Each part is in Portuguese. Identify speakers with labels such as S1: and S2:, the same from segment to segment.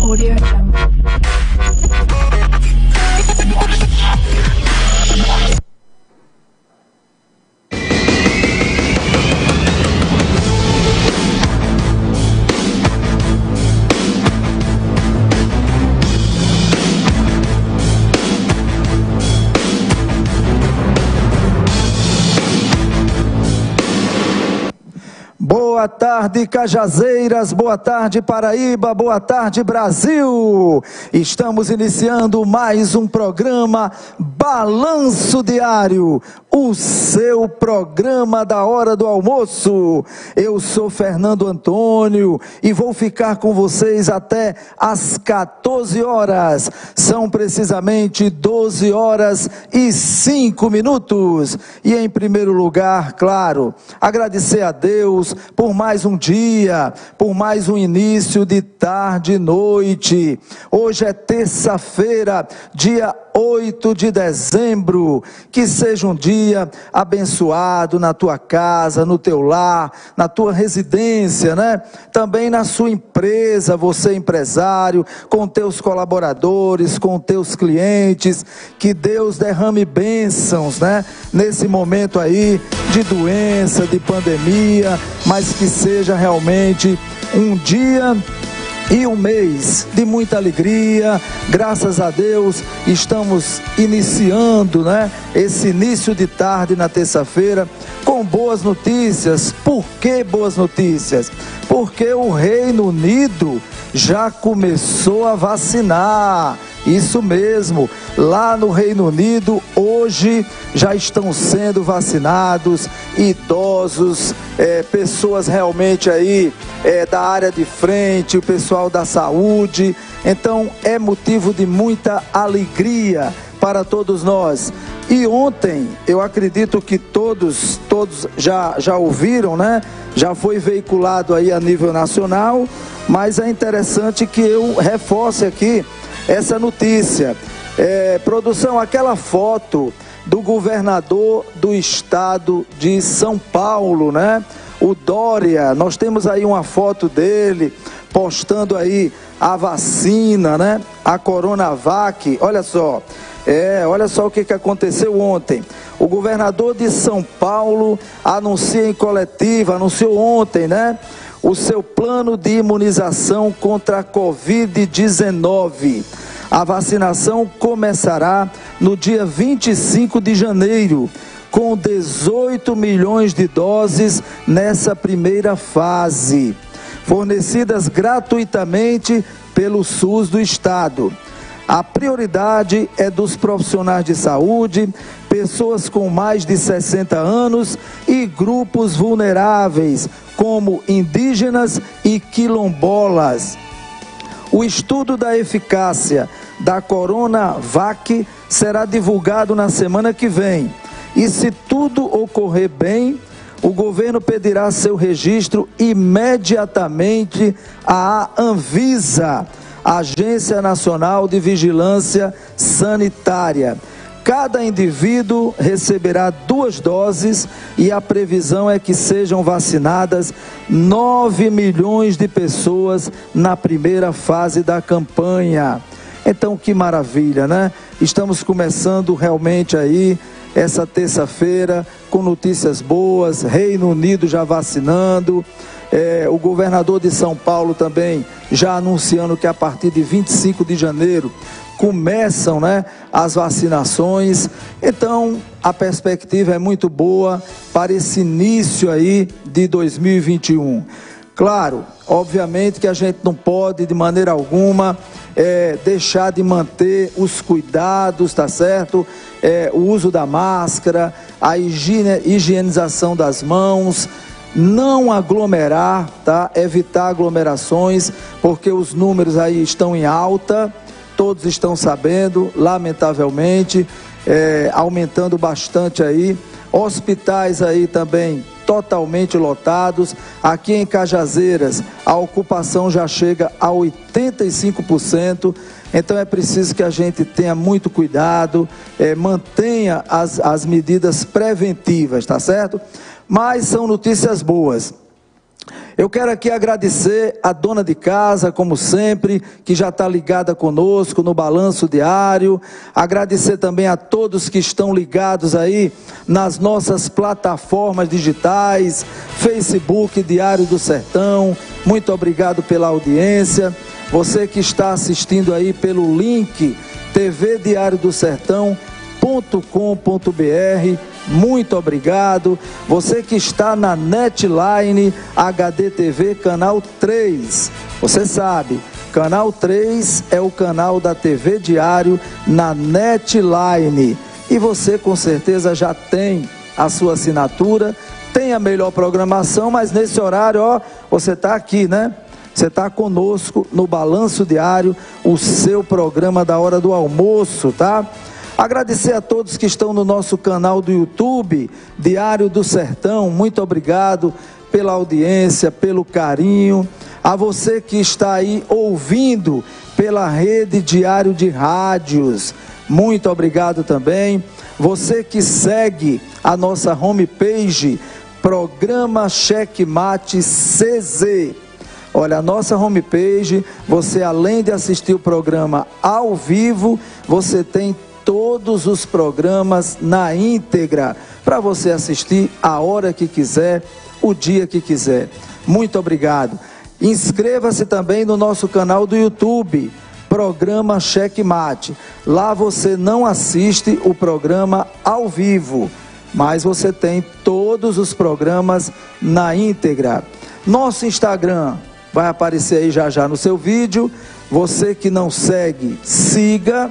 S1: Audio Jungle.
S2: Boa tarde, Cajazeiras, boa tarde, Paraíba, boa tarde, Brasil. Estamos iniciando mais um programa Balanço Diário, o seu programa da hora do almoço. Eu sou Fernando Antônio e vou ficar com vocês até às 14 horas. São precisamente 12 horas e 5 minutos. E em primeiro lugar, claro, agradecer a Deus por mais um dia, por mais um início de tarde e noite. Hoje é terça-feira, dia 8 de dezembro, que seja um dia abençoado na tua casa, no teu lar, na tua residência, né? Também na sua empresa, você empresário, com teus colaboradores, com teus clientes, que Deus derrame bênçãos, né? Nesse momento aí de doença, de pandemia, mas que seja realmente um dia e um mês de muita alegria. Graças a Deus estamos iniciando, né, esse início de tarde na terça-feira com boas notícias. Por que boas notícias? Porque o Reino Unido já começou a vacinar. Isso mesmo, lá no Reino Unido hoje já estão sendo vacinados idosos, pessoas realmente aí da área de frente, o pessoal da saúde. Então é motivo de muita alegria para todos nós. E ontem, eu acredito que todos já ouviram, né? Já foi veiculado aí a nível nacional, mas é interessante que eu reforce aqui essa notícia. Produção, aquela foto do governador do estado de São Paulo, né? O Dória, nós temos aí uma foto dele postando aí a vacina, né? A Coronavac. Olha só, olha só o que aconteceu ontem. O governador de São Paulo anunciou em coletiva, anunciou ontem, né? O seu plano de imunização contra a Covid-19. A vacinação começará no dia 25 de janeiro, com 18 milhões de doses nessa primeira fase, fornecidas gratuitamente pelo SUS do Estado. A prioridade é dos profissionais de saúde, pessoas com mais de 60 anos e grupos vulneráveis, como indígenas e quilombolas. O estudo da eficácia da Coronavac será divulgado na semana que vem. E se tudo ocorrer bem, o governo pedirá seu registro imediatamente à Anvisa, Agência Nacional de Vigilância Sanitária. Cada indivíduo receberá 2 doses e a previsão é que sejam vacinadas 9 milhões de pessoas na primeira fase da campanha. Então, que maravilha, né? Estamos começando realmente aí essa terça-feira com notícias boas. Reino Unido já vacinando. O governador de São Paulo também já anunciando que a partir de 25 de janeiro começam, né, as vacinações. Então a perspectiva é muito boa para esse início aí de 2021. Claro, obviamente que a gente não pode de maneira alguma deixar de manter os cuidados, tá certo? O uso da máscara, a higienização das mãos, não aglomerar, tá? Evitar aglomerações, porque os números aí estão em alta, todos estão sabendo, lamentavelmente, aumentando bastante aí. Hospitais aí também totalmente lotados. Aqui em Cajazeiras a ocupação já chega a 85%. Então é preciso que a gente tenha muito cuidado, mantenha as medidas preventivas, tá certo? Mas são notícias boas. Eu quero aqui agradecer a dona de casa, como sempre, que já está ligada conosco no Balanço Diário. Agradecer também a todos que estão ligados aí nas nossas plataformas digitais, Facebook, Diário do Sertão. Muito obrigado pela audiência. Você que está assistindo aí pelo link tvdiariodosertão.com.br, muito obrigado. Você que está na Netline HD TV canal 3, você sabe, canal 3 é o canal da TV Diário na Netline, e você com certeza já tem a sua assinatura, tem a melhor programação, mas nesse horário, ó, você está aqui, né? Você está conosco no Balanço Diário, o seu programa da hora do almoço, tá? Agradecer a todos que estão no nosso canal do YouTube, Diário do Sertão, muito obrigado pela audiência, pelo carinho. A você que está aí ouvindo pela rede Diário de Rádios, muito obrigado também. Você que segue a nossa homepage, Programa Checkmate CZ. Olha, a nossa homepage, você além de assistir o programa ao vivo, você tem todos os programas na íntegra, para você assistir a hora que quiser, o dia que quiser. Muito obrigado. Inscreva-se também no nosso canal do YouTube, Programa Checkmate. Lá você não assiste o programa ao vivo, mas você tem todos os programas na íntegra. Nosso Instagram vai aparecer aí já já no seu vídeo. Você que não segue, siga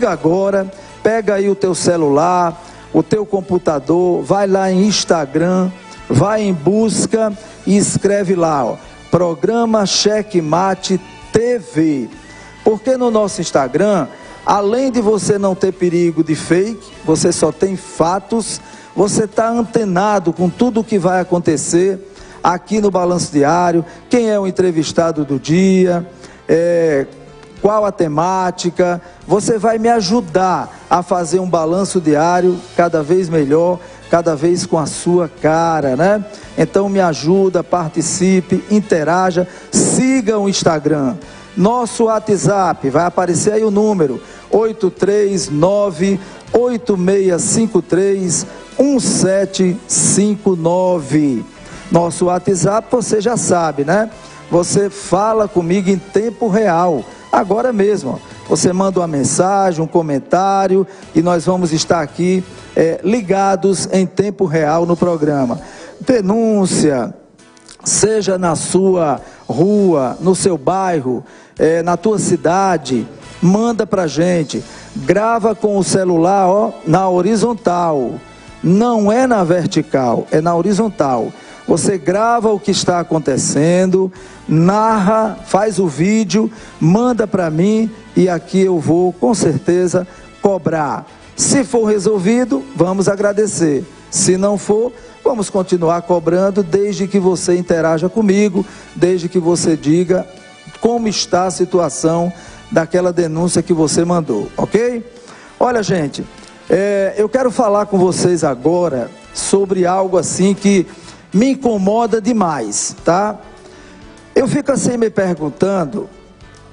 S2: agora. Pega aí o teu celular, o teu computador, vai lá em Instagram, vai em busca e escreve lá, ó, Programa Checkmate TV. Porque no nosso Instagram, além de você não ter perigo de fake, você só tem fatos, você está antenado com tudo o que vai acontecer aqui no Balanço Diário, quem é o entrevistado do dia, qual a temática. Você vai me ajudar a fazer um balanço diário cada vez melhor, cada vez com a sua cara, né? Então me ajuda, participe, interaja, siga o Instagram. Nosso WhatsApp, vai aparecer aí o número 839-8653-1759. Nosso WhatsApp você já sabe, né? Você fala comigo em tempo real, agora mesmo. Você manda uma mensagem, um comentário, e nós vamos estar aqui ligados em tempo real no programa. Denúncia, seja na sua rua, no seu bairro, na tua cidade, manda pra gente. Grava com o celular, ó, na horizontal, não é na vertical, é na horizontal. Você grava o que está acontecendo, narra, faz o vídeo, manda para mim, e aqui eu vou com certeza cobrar. Se for resolvido, vamos agradecer. Se não for, vamos continuar cobrando, desde que você interaja comigo, desde que você diga como está a situação daquela denúncia que você mandou, ok? Olha, gente, eu quero falar com vocês agora sobre algo assim que me incomoda demais, tá? Eu fico assim me perguntando,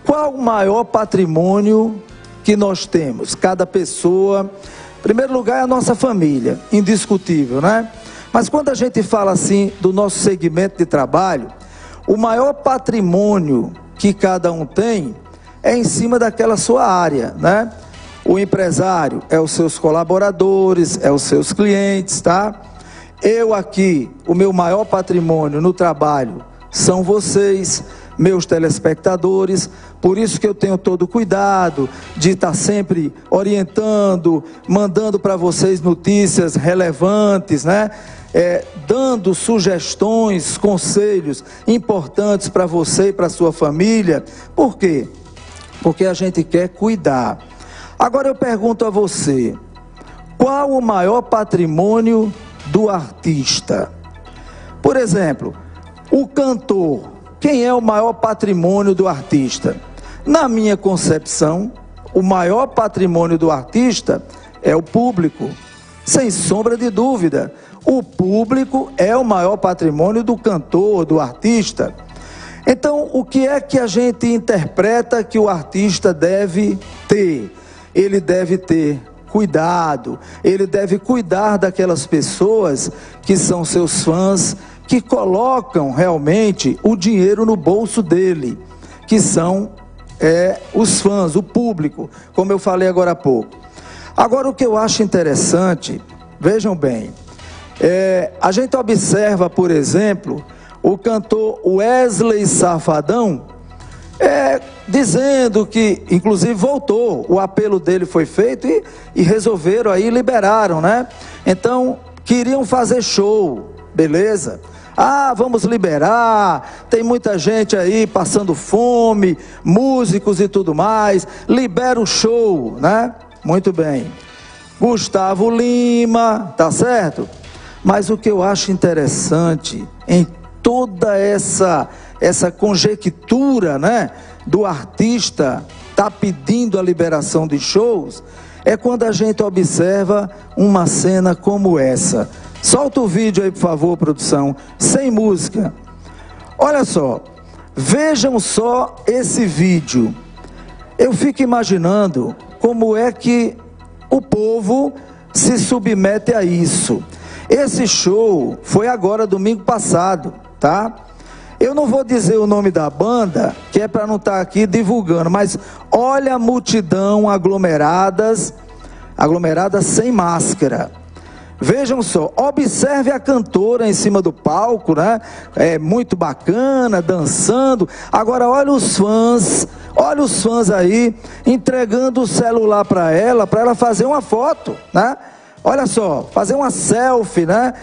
S2: qual o maior patrimônio que nós temos? Cada pessoa, em primeiro lugar, é a nossa família, indiscutível, né? Mas quando a gente fala assim do nosso segmento de trabalho, o maior patrimônio que cada um tem é em cima daquela sua área, né? O empresário é os seus colaboradores, é os seus clientes, tá? Eu aqui, o meu maior patrimônio no trabalho são vocês, meus telespectadores. Por isso que eu tenho todo o cuidado de estar sempre orientando, mandando para vocês notícias relevantes, né? Dando sugestões, conselhos importantes para você e para a sua família. Por quê? Porque a gente quer cuidar. Agora eu pergunto a você, qual o maior patrimônio do artista? Por exemplo, o cantor, quem é o maior patrimônio do artista? Na minha concepção, o maior patrimônio do artista é o público, sem sombra de dúvida. O público é o maior patrimônio do cantor, do artista. Então, o que é que a gente interpreta que o artista deve ter? Ele deve ter cuidado, ele deve cuidar daquelas pessoas que são seus fãs, que colocam realmente o dinheiro no bolso dele, que são os fãs, o público, como eu falei agora há pouco. Agora, o que eu acho interessante, vejam bem, a gente observa, por exemplo, o cantor Wesley Safadão, dizendo que, inclusive, voltou, o apelo dele foi feito e resolveram aí, liberaram, né? Então, queriam fazer show, beleza? Ah, vamos liberar, tem muita gente aí passando fome, músicos e tudo mais, libera o show, né? Muito bem. Gustavo Lima, tá certo? Mas o que eu acho interessante em toda essa conjectura, né, do artista tá pedindo a liberação de shows, é quando a gente observa uma cena como essa. Solta o vídeo aí, por favor, produção, sem música. Olha só, vejam só esse vídeo. Eu fico imaginando como é que o povo se submete a isso. Esse show foi agora, domingo passado, tá? Eu não vou dizer o nome da banda, que é para não estar aqui divulgando, mas olha a multidão aglomeradas sem máscara. Vejam só, observe a cantora em cima do palco, né? É muito bacana, dançando. Agora olha os fãs aí entregando o celular para ela fazer uma foto, né? Olha só, fazer uma selfie, né?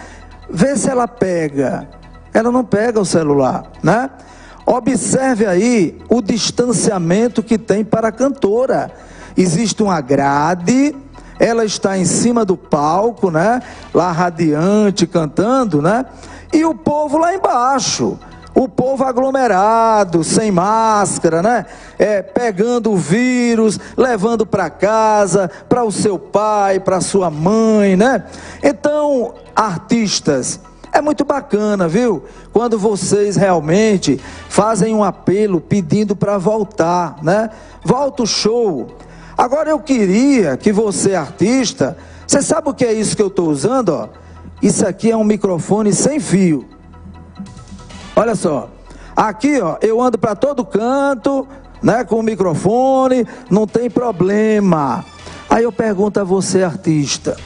S2: Vê se ela pega. Ela não pega o celular, né? Observe aí o distanciamento que tem para a cantora. Existe uma grade, ela está em cima do palco, né? Lá radiante, cantando, né? E o povo lá embaixo, o povo aglomerado, sem máscara, né? Pegando o vírus, levando para casa, para o seu pai, para sua mãe, né? Então, artistas, é muito bacana, viu? Quando vocês realmente fazem um apelo pedindo para voltar, né? Volta o show. Agora eu queria que você, artista, você sabe o que é isso que eu estou usando, ó? Isso aqui é um microfone sem fio. Olha só. Aqui, ó, eu ando para todo canto, né? Com o microfone, não tem problema. Aí eu pergunto a você, artista,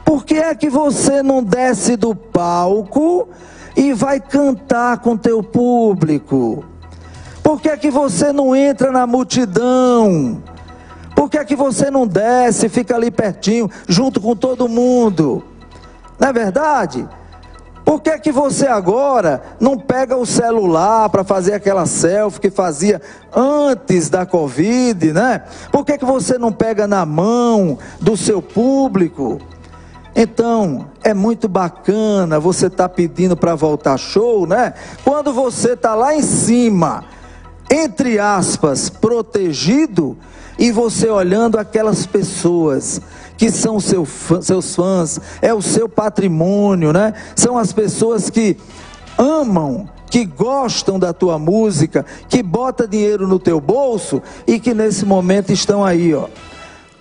S2: por que é que você não desce do palco e vai cantar com teu público? Por que é que você não entra na multidão? Por que é que você não desce e fica ali pertinho, junto com todo mundo? Não é verdade? Por que é que você agora não pega o celular para fazer aquela selfie que fazia antes da Covid, né? Por que é que você não pega na mão do seu público? Então, é muito bacana você estar pedindo para voltar show, né? Quando você está lá em cima, entre aspas, protegido, e você olhando aquelas pessoas que são seus fãs, é o seu patrimônio, né? São as pessoas que amam, que gostam da tua música, que botam dinheiro no teu bolso e que nesse momento estão aí, ó,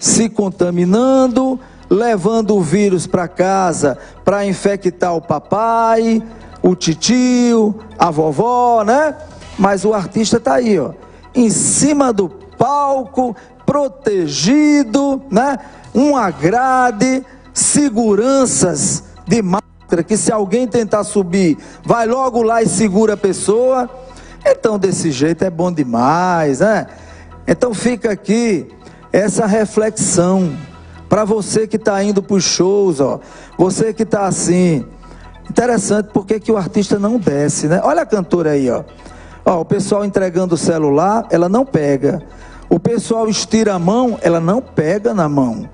S2: se contaminando, levando o vírus para casa para infectar o papai, o titio, a vovó, né? Mas o artista está aí, ó, em cima do palco, protegido, né? Uma grade, seguranças de máscara, que se alguém tentar subir, vai logo lá e segura a pessoa. Então desse jeito é bom demais, né? Então fica aqui essa reflexão para você que está indo para os shows, ó, você que está assim, interessante porque que o artista não desce, né? Olha a cantora aí, ó, o pessoal entregando o celular, ela não pega. O pessoal estira a mão, ela não pega na mão.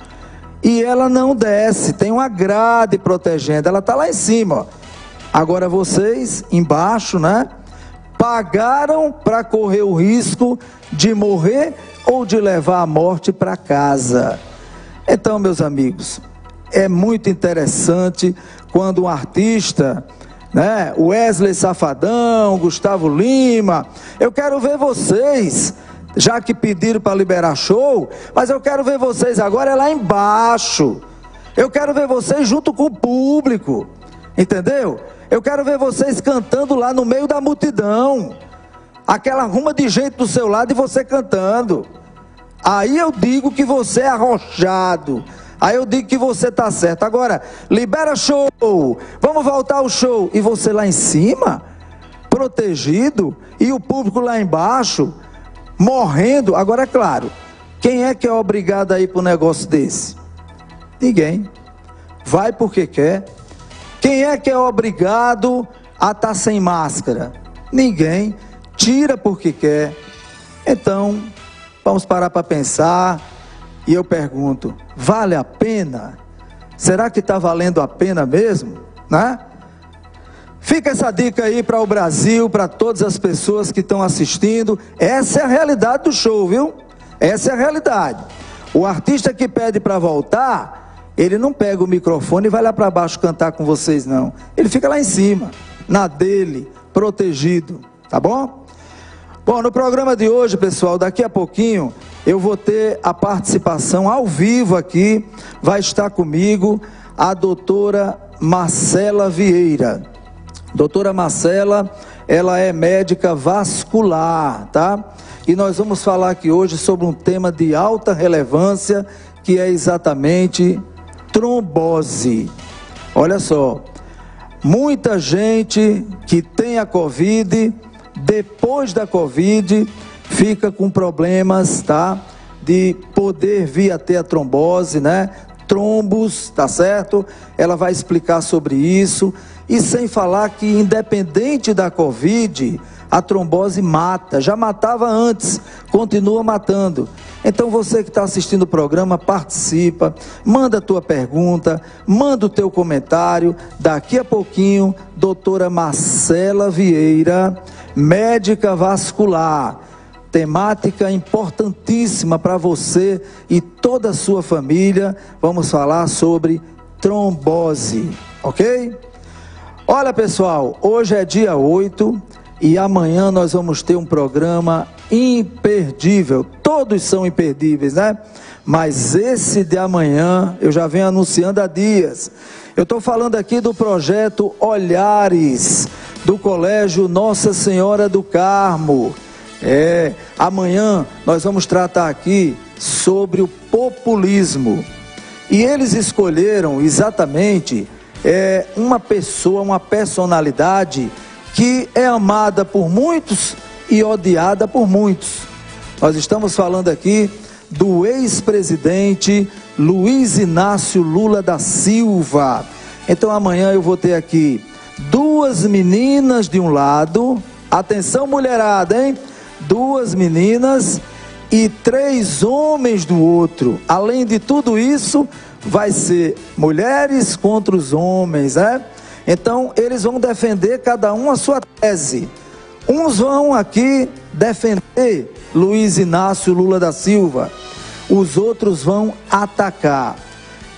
S2: E ela não desce, tem uma grade protegendo, ela está lá em cima, ó. Agora vocês, embaixo, né? Pagaram para correr o risco de morrer ou de levar a morte para casa. Então, meus amigos, é muito interessante quando um artista, né, Wesley Safadão, Gustavo Lima, eu quero ver vocês, já que pediram para liberar show, mas eu quero ver vocês agora lá embaixo, eu quero ver vocês junto com o público, entendeu? Eu quero ver vocês cantando lá no meio da multidão, aquela ruma de gente do seu lado e você cantando. Aí eu digo que você é arrochado, aí eu digo que você está certo. Agora, libera show, vamos voltar ao show, e você lá em cima, protegido, e o público lá embaixo, morrendo. Agora é claro, quem é que é obrigado a ir para um negócio desse? Ninguém. Vai porque quer. Quem é que é obrigado a estar sem máscara? Ninguém. Tira porque quer. Então, vamos parar para pensar. E eu pergunto, vale a pena? Será que está valendo a pena mesmo? Né? Fica essa dica aí para o Brasil, para todas as pessoas que estão assistindo. Essa é a realidade do show, viu? Essa é a realidade. O artista que pede para voltar, ele não pega o microfone e vai lá para baixo cantar com vocês, não. Ele fica lá em cima, na dele, protegido, tá bom? Bom, no programa de hoje, pessoal, daqui a pouquinho eu vou ter a participação ao vivo aqui. Vai estar comigo a doutora Marcela Vieira. Doutora Marcela, ela é médica vascular, tá? E nós vamos falar aqui hoje sobre um tema de alta relevância, que é exatamente trombose. Olha só, muita gente que tem a Covid, depois da Covid, fica com problemas, tá? De poder vir a ter a trombose, né? Trombos, tá certo? Ela vai explicar sobre isso. E sem falar que, independente da Covid, a trombose mata. Já matava antes, continua matando. Então você que está assistindo o programa, participa, manda a tua pergunta, manda o teu comentário. Daqui a pouquinho, doutora Marcela Vieira, médica vascular. Temática importantíssima para você e toda a sua família. Vamos falar sobre trombose, ok? Olha, pessoal, hoje é dia 8 e amanhã nós vamos ter um programa imperdível. Todos são imperdíveis, né? Mas esse de amanhã eu já venho anunciando há dias. Eu estou falando aqui do projeto Olhares, do Colégio Nossa Senhora do Carmo. Amanhã nós vamos tratar aqui sobre o populismo. E eles escolheram exatamente uma pessoa, uma personalidade que é amada por muitos e odiada por muitos. Nós estamos falando aqui do ex-presidente Luiz Inácio Lula da Silva. Então amanhã eu vou ter aqui duas meninas de um lado, atenção mulherada, hein? Duas meninas e 3 homens do outro. Além de tudo isso, vai ser mulheres contra os homens, né? Então eles vão defender cada um a sua tese. Uns vão aqui defender Luiz Inácio Lula da Silva, os outros vão atacar.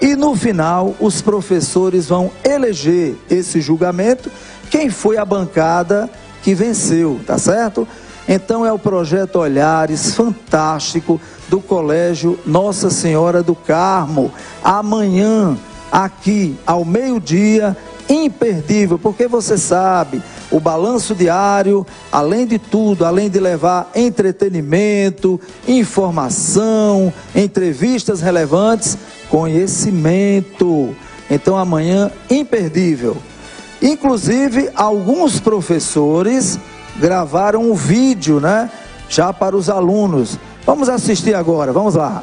S2: E no final, os professores vão eleger esse julgamento, quem foi a bancada que venceu, tá certo? Então é o projeto Olhares, fantástico, do Colégio Nossa Senhora do Carmo. Amanhã, aqui, ao meio-dia, imperdível, porque você sabe, o Balanço Diário, além de tudo, além de levar entretenimento, informação, entrevistas relevantes, conhecimento. Então amanhã, imperdível. Inclusive, alguns professores gravaram um vídeo, né? Já para os alunos. Vamos assistir agora, vamos lá.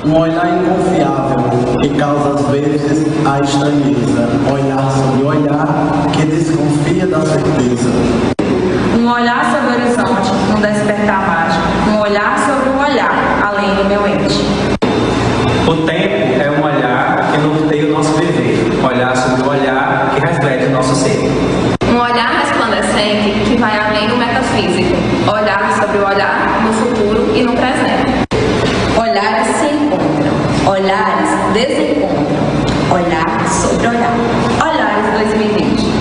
S1: Um olhar inconfiável que causa às vezes a estranheza. Olhar sobre olhar que desconfia da certeza.
S3: Um olhar sobre o horizonte, um despertar mágico. Um olhar sobre o olhar olhar além do meu ente.
S4: O tempo é um olhar que norteia o nosso viver, olhar sobre o olhar que reflete o nosso ser.
S3: Um olhar resplandecente que vai além do metafísico, olhar sobre o olhar no futuro e no presente.
S5: Olhares se encontram, olhares desencontram, olhar sobre olhar.
S3: Olhares 2020.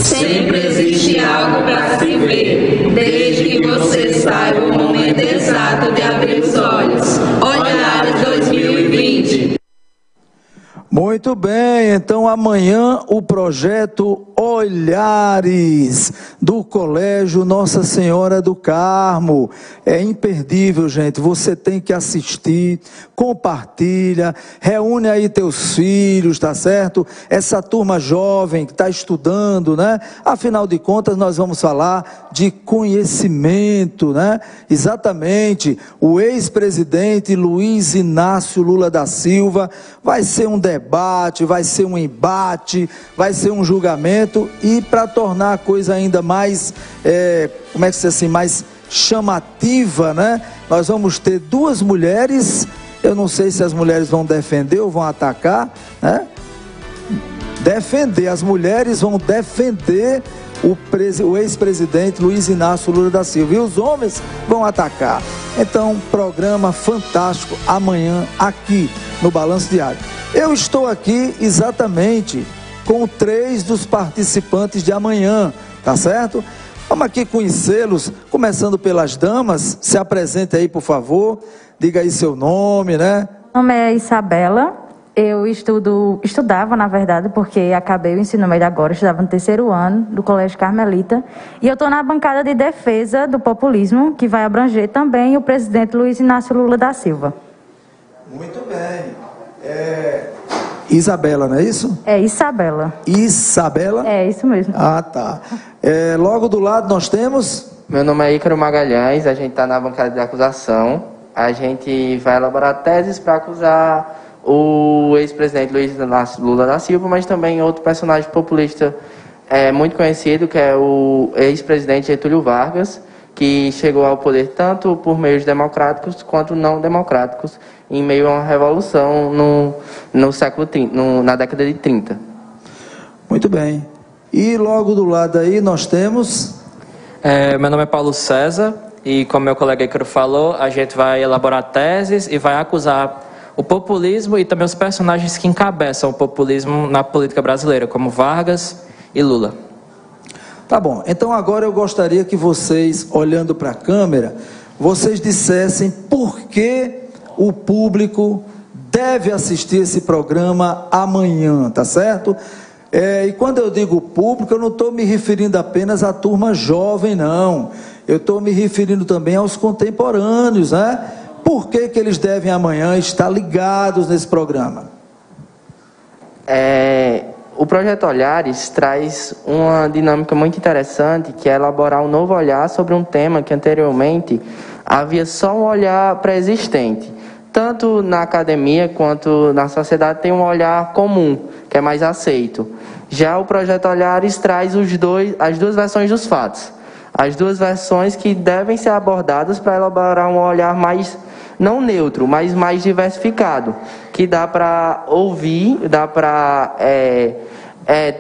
S5: Sempre existe algo para se ver, desde que você saiba o momento exato de abrir os olhos. Olhares 2020.
S2: Muito bem, então amanhã o projeto Olhares do Colégio Nossa Senhora do Carmo. É imperdível, gente, você tem que assistir, compartilha, reúne aí teus filhos, tá certo? Essa turma jovem que está estudando, né? Afinal de contas, nós vamos falar de conhecimento, né? Exatamente, o ex-presidente Luiz Inácio Lula da Silva vai ser um debate, vai ser um embate, vai ser um julgamento, e para tornar a coisa ainda mais, como é que se diz assim, mais chamativa, né? Nós vamos ter duas mulheres, eu não sei se as mulheres vão defender ou vão atacar, né? Defender, as mulheres vão defender o ex-presidente Luiz Inácio Lula da Silva, e os homens vão atacar. Então, programa fantástico amanhã aqui no Balanço Diário. Eu estou aqui exatamente com 3 dos participantes de amanhã, tá certo? Vamos aqui conhecê-los, começando pelas damas. Se apresente aí, por favor, diga aí seu nome, né?
S6: Meu nome é Isabela. Eu estudava, na verdade, porque acabei o ensino médio agora, estudava no 3º ano do Colégio Carmelita, e eu estou na bancada de defesa do populismo, que vai abranger também o presidente Luiz Inácio Lula da Silva.
S2: Muito bem. Isabela, não é isso?
S6: É Isabela.
S2: Isabela?
S6: É, isso mesmo.
S2: Ah, tá. Logo do lado nós temos...
S7: Meu nome é Ícaro Magalhães, a gente está na bancada de acusação. A gente vai elaborar teses para acusar o ex-presidente Luiz Inácio Lula da Silva, mas também outro personagem populista muito conhecido, que é o ex-presidente Getúlio Vargas, que chegou ao poder tanto por meios democráticos quanto não democráticos, em meio a uma revolução no século 30, na década de 30.
S2: Muito bem. E logo do lado aí nós temos...
S8: Meu nome é Paulo César, e como meu colega Ícaro falou, a gente vai elaborar teses e vai acusar o populismo e também os personagens que encabeçam o populismo na política brasileira, como Vargas e Lula.
S2: Tá bom, então agora eu gostaria que vocês, olhando para a câmera, vocês dissessem por que o público deve assistir esse programa amanhã, tá certo? E quando eu digo público, eu não estou me referindo apenas à turma jovem, não. Eu estou me referindo também aos contemporâneos, né? Por que eles devem amanhã estar ligados nesse programa?
S7: O Projeto Olhares traz uma dinâmica muito interessante, que é elaborar um novo olhar sobre um tema que anteriormente havia só um olhar pré-existente. Tanto na academia quanto na sociedade tem um olhar comum, que é mais aceito. Já o Projeto Olhares traz as duas versões dos fatos. As duas versões que devem ser abordadas para elaborar um olhar mais, não neutro, mas mais diversificado, que dá para ouvir, dá para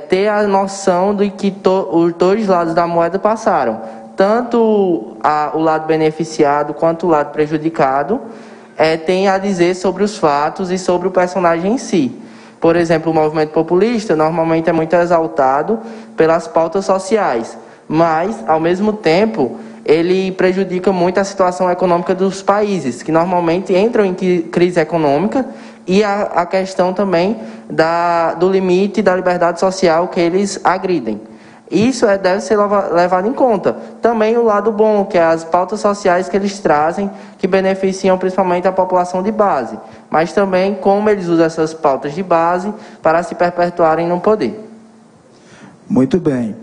S7: ter a noção de que os dois lados da moeda passaram. Tanto o lado beneficiado quanto o lado prejudicado tem a dizer sobre os fatos e sobre o personagem em si. Por exemplo, o movimento populista normalmente é muito exaltado pelas pautas sociais, mas, ao mesmo tempo, ele prejudica muito a situação econômica dos países, que normalmente entram em crise econômica, e a questão também do limite da liberdade social que eles agridem. Isso deve ser levado em conta. Também o lado bom, que é as pautas sociais que eles trazem, que beneficiam principalmente a população de base, mas também como eles usam essas pautas de base para se perpetuarem no poder.
S2: Muito bem.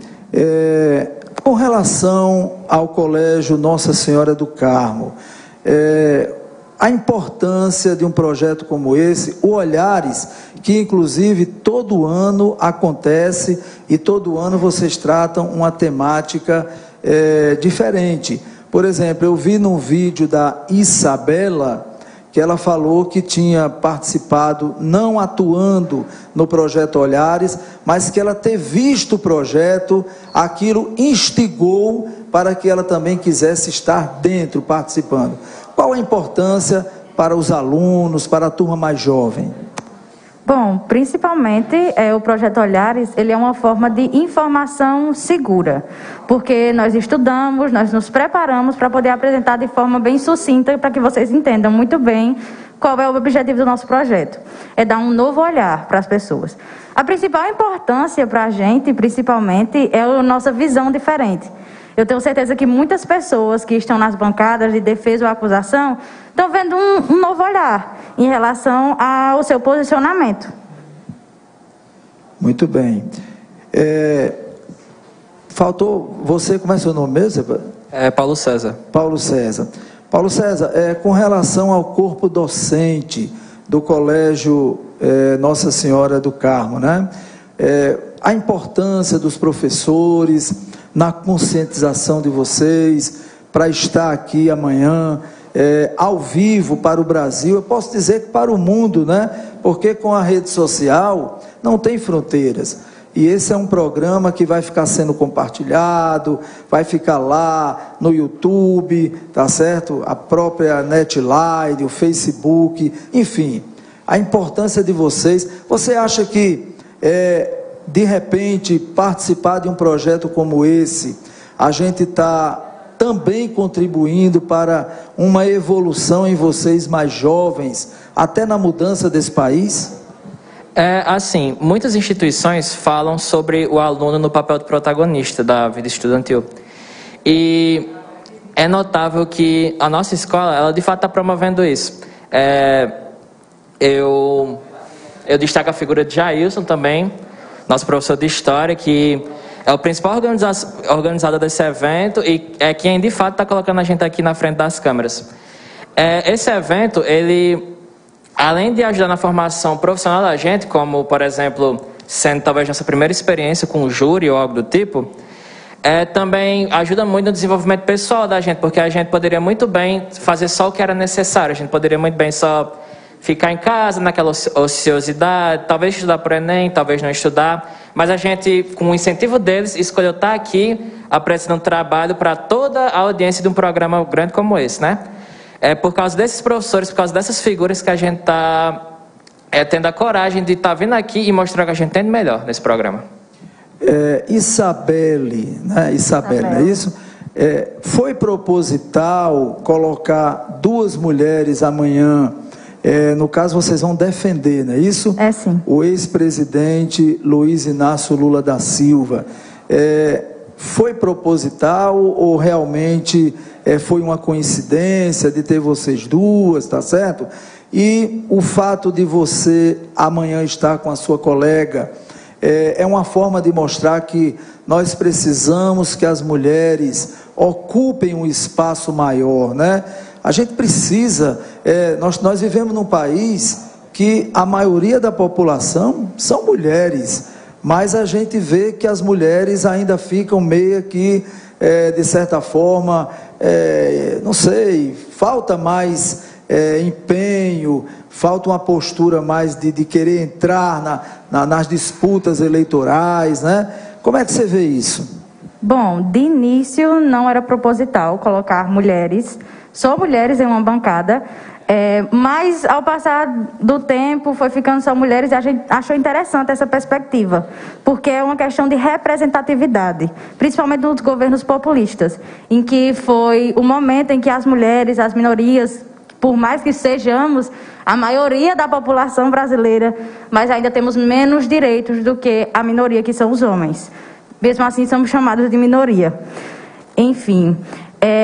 S2: Com relação ao Colégio Nossa Senhora do Carmo, a importância de um projeto como esse, o Olhares, que inclusive todo ano acontece e todo ano vocês tratam uma temática diferente. Por exemplo, eu vi num vídeo da Isabela que ela falou que tinha participado, não atuando no projeto Olhares, mas que ela ter visto o projeto, aquilo instigou para que ela também quisesse estar dentro, participando. Qual a importância para os alunos, para a turma mais jovem?
S6: Bom, principalmente o projeto Olhares, ele é uma forma de informação segura, porque nós estudamos, nós nos preparamos para poder apresentar de forma bem sucinta, para que vocês entendam muito bem qual é o objetivo do nosso projeto. É dar um novo olhar para as pessoas. A principal importância para a gente, principalmente, é a nossa visão diferente. Eu tenho certeza que muitas pessoas que estão nas bancadas de defesa ou acusação estão vendo um novo olhar em relação ao seu posicionamento.
S2: Muito bem. Faltou você, como é seu nome mesmo?
S8: Paulo César.
S2: Paulo César. Paulo César, com relação ao corpo docente do Colégio Nossa Senhora do Carmo, né? A importância dos professores na conscientização de vocês, para estar aqui amanhã, ao vivo para o Brasil, eu posso dizer que para o mundo, né? Porque com a rede social não tem fronteiras. E esse é um programa que vai ficar sendo compartilhado, vai ficar lá no YouTube, tá certo? A própria Netline, o Facebook, enfim. A importância de vocês. Você acha que de repente, participar de um projeto como esse, a gente está também contribuindo para uma evolução em vocês mais jovens, até na mudança desse país?
S8: Assim, muitas instituições falam sobre o aluno no papel de protagonista da vida estudantil. E é notável que a nossa escola, ela de fato está promovendo isso. Eu destaco a figura de Jailson também, nosso professor de História, que é o principal organizador desse evento e é quem de fato está colocando a gente aqui na frente das câmeras. Esse evento, ele, além de ajudar na formação profissional da gente, como, por exemplo, sendo talvez nossa primeira experiência com o júri ou algo do tipo, também ajuda muito no desenvolvimento pessoal da gente, porque a gente poderia muito bem fazer só o que era necessário, a gente poderia muito bem só ficar em casa, naquela ociosidade, talvez estudar para o Enem, talvez não estudar, mas a gente, com o incentivo deles, escolheu estar aqui apresentando trabalho para toda a audiência de um programa grande como esse, né? Por causa desses professores, por causa dessas figuras que a gente está tendo a coragem de estar vindo aqui e mostrar que a gente tem de melhor nesse programa.
S2: Isabelle, né? Isabelle, não é isso? Foi proposital colocar duas mulheres amanhã. No caso, vocês vão defender, não é isso?
S6: Sim.
S2: O ex-presidente Luiz Inácio Lula da Silva. Foi proposital ou realmente foi uma coincidência de ter vocês duas, tá certo? E o fato de você amanhã estar com a sua colega é uma forma de mostrar que nós precisamos que as mulheres ocupem um espaço maior, né? A gente precisa, nós vivemos num país que a maioria da população são mulheres, mas a gente vê que as mulheres ainda ficam meio que, de certa forma, não sei, falta mais empenho, falta uma postura mais de querer entrar nas disputas eleitorais, né? Como é que você vê isso?
S6: Bom, de início não era proposital colocar mulheres, só mulheres em uma bancada, mas ao passar do tempo foi ficando só mulheres e a gente achou interessante essa perspectiva, porque é uma questão de representatividade, principalmente nos governos populistas, em que foi o momento em que as mulheres, as minorias, por mais que sejamos a maioria da população brasileira, mas ainda temos menos direitos do que a minoria, que são os homens. Mesmo assim, somos chamados de minoria. Enfim,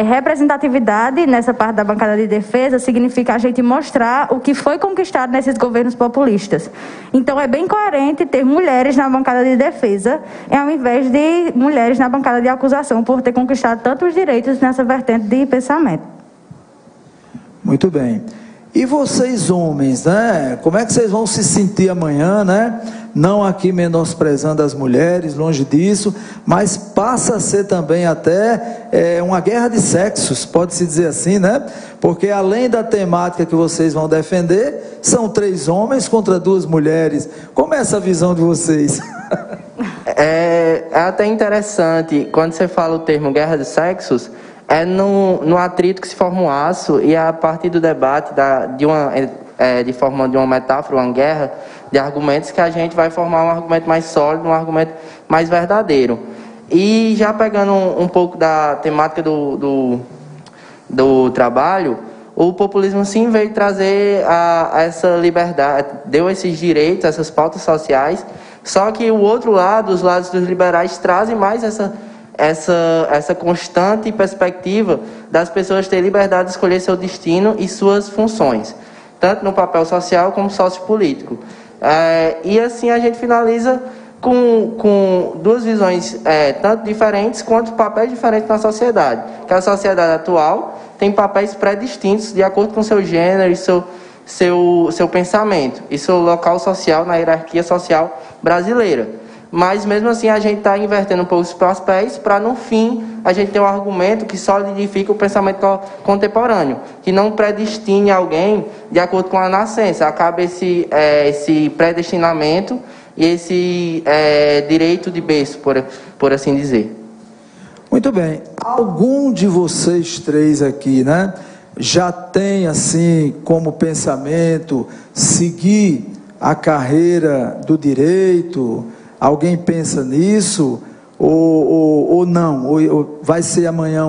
S6: representatividade nessa parte da bancada de defesa significa a gente mostrar o que foi conquistado nesses governos populistas. Então, é bem coerente ter mulheres na bancada de defesa, ao invés de mulheres na bancada de acusação, por ter conquistado tantos direitos nessa vertente de pensamento.
S2: Muito bem. E vocês, homens, né? Como é que vocês vão se sentir amanhã, né? Não aqui menosprezando as mulheres, longe disso, mas passa a ser também até uma guerra de sexos, pode-se dizer assim, né? Porque além da temática que vocês vão defender, são 3 homens contra 2 mulheres. Como é essa visão de vocês?
S7: É até interessante, quando você fala o termo guerra de sexos, é no atrito que se forma um aço, e a partir do debate de forma de uma metáfora, uma guerra de argumentos, que a gente vai formar um argumento mais sólido, um argumento mais verdadeiro. E já pegando um pouco da temática do trabalho, o populismo sim veio trazer essa liberdade, deu esses direitos, essas pautas sociais, só que o outro lado, os lados dos liberais, trazem mais essa constante perspectiva das pessoas terem liberdade de escolher seu destino e suas funções, tanto no papel social como sociopolítico. E assim a gente finaliza com 2 visões tanto diferentes quanto papéis diferentes na sociedade. Que a sociedade atual tem papéis pré-distintos de acordo com seu gênero e seu pensamento e seu local social na hierarquia social brasileira. Mas mesmo assim a gente está invertendo um pouco os papéis para no fim a gente ter um argumento que solidifica o pensamento contemporâneo, que não predestine alguém de acordo com a nascença, acaba esse predestinamento e esse direito de berço, por assim dizer.
S2: Muito bem. Algum de vocês 3 aqui, né, já tem assim como pensamento seguir a carreira do direito? Alguém pensa nisso ou não? Ou vai ser amanhã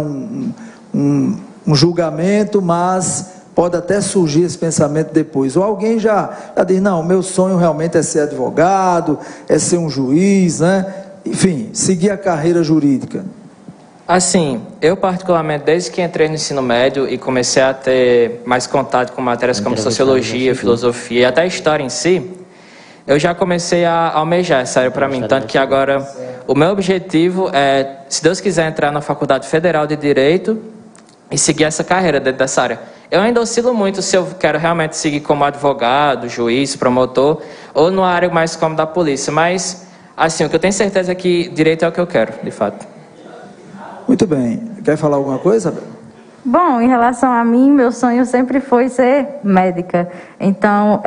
S2: um julgamento, mas pode até surgir esse pensamento depois? Ou alguém já diz, não, meu sonho realmente é ser advogado, é ser um juiz, né? Enfim, seguir a carreira jurídica.
S8: Assim, eu particularmente, desde que entrei no ensino médio e comecei a ter mais contato com matérias como sociologia, filosofia e até história em si, eu já comecei a almejar, sério, para mim. Tanto que agora o meu objetivo é, se Deus quiser, entrar na Faculdade Federal de Direito e seguir essa carreira dentro dessa área. Eu ainda oscilo muito se eu quero realmente seguir como advogado, juiz, promotor, ou numa área mais como da polícia. Mas, assim, o que eu tenho certeza é que direito é o que eu quero, de fato.
S2: Muito bem. Quer falar alguma coisa?
S6: Bom, em relação a mim, meu sonho sempre foi ser médica. Então,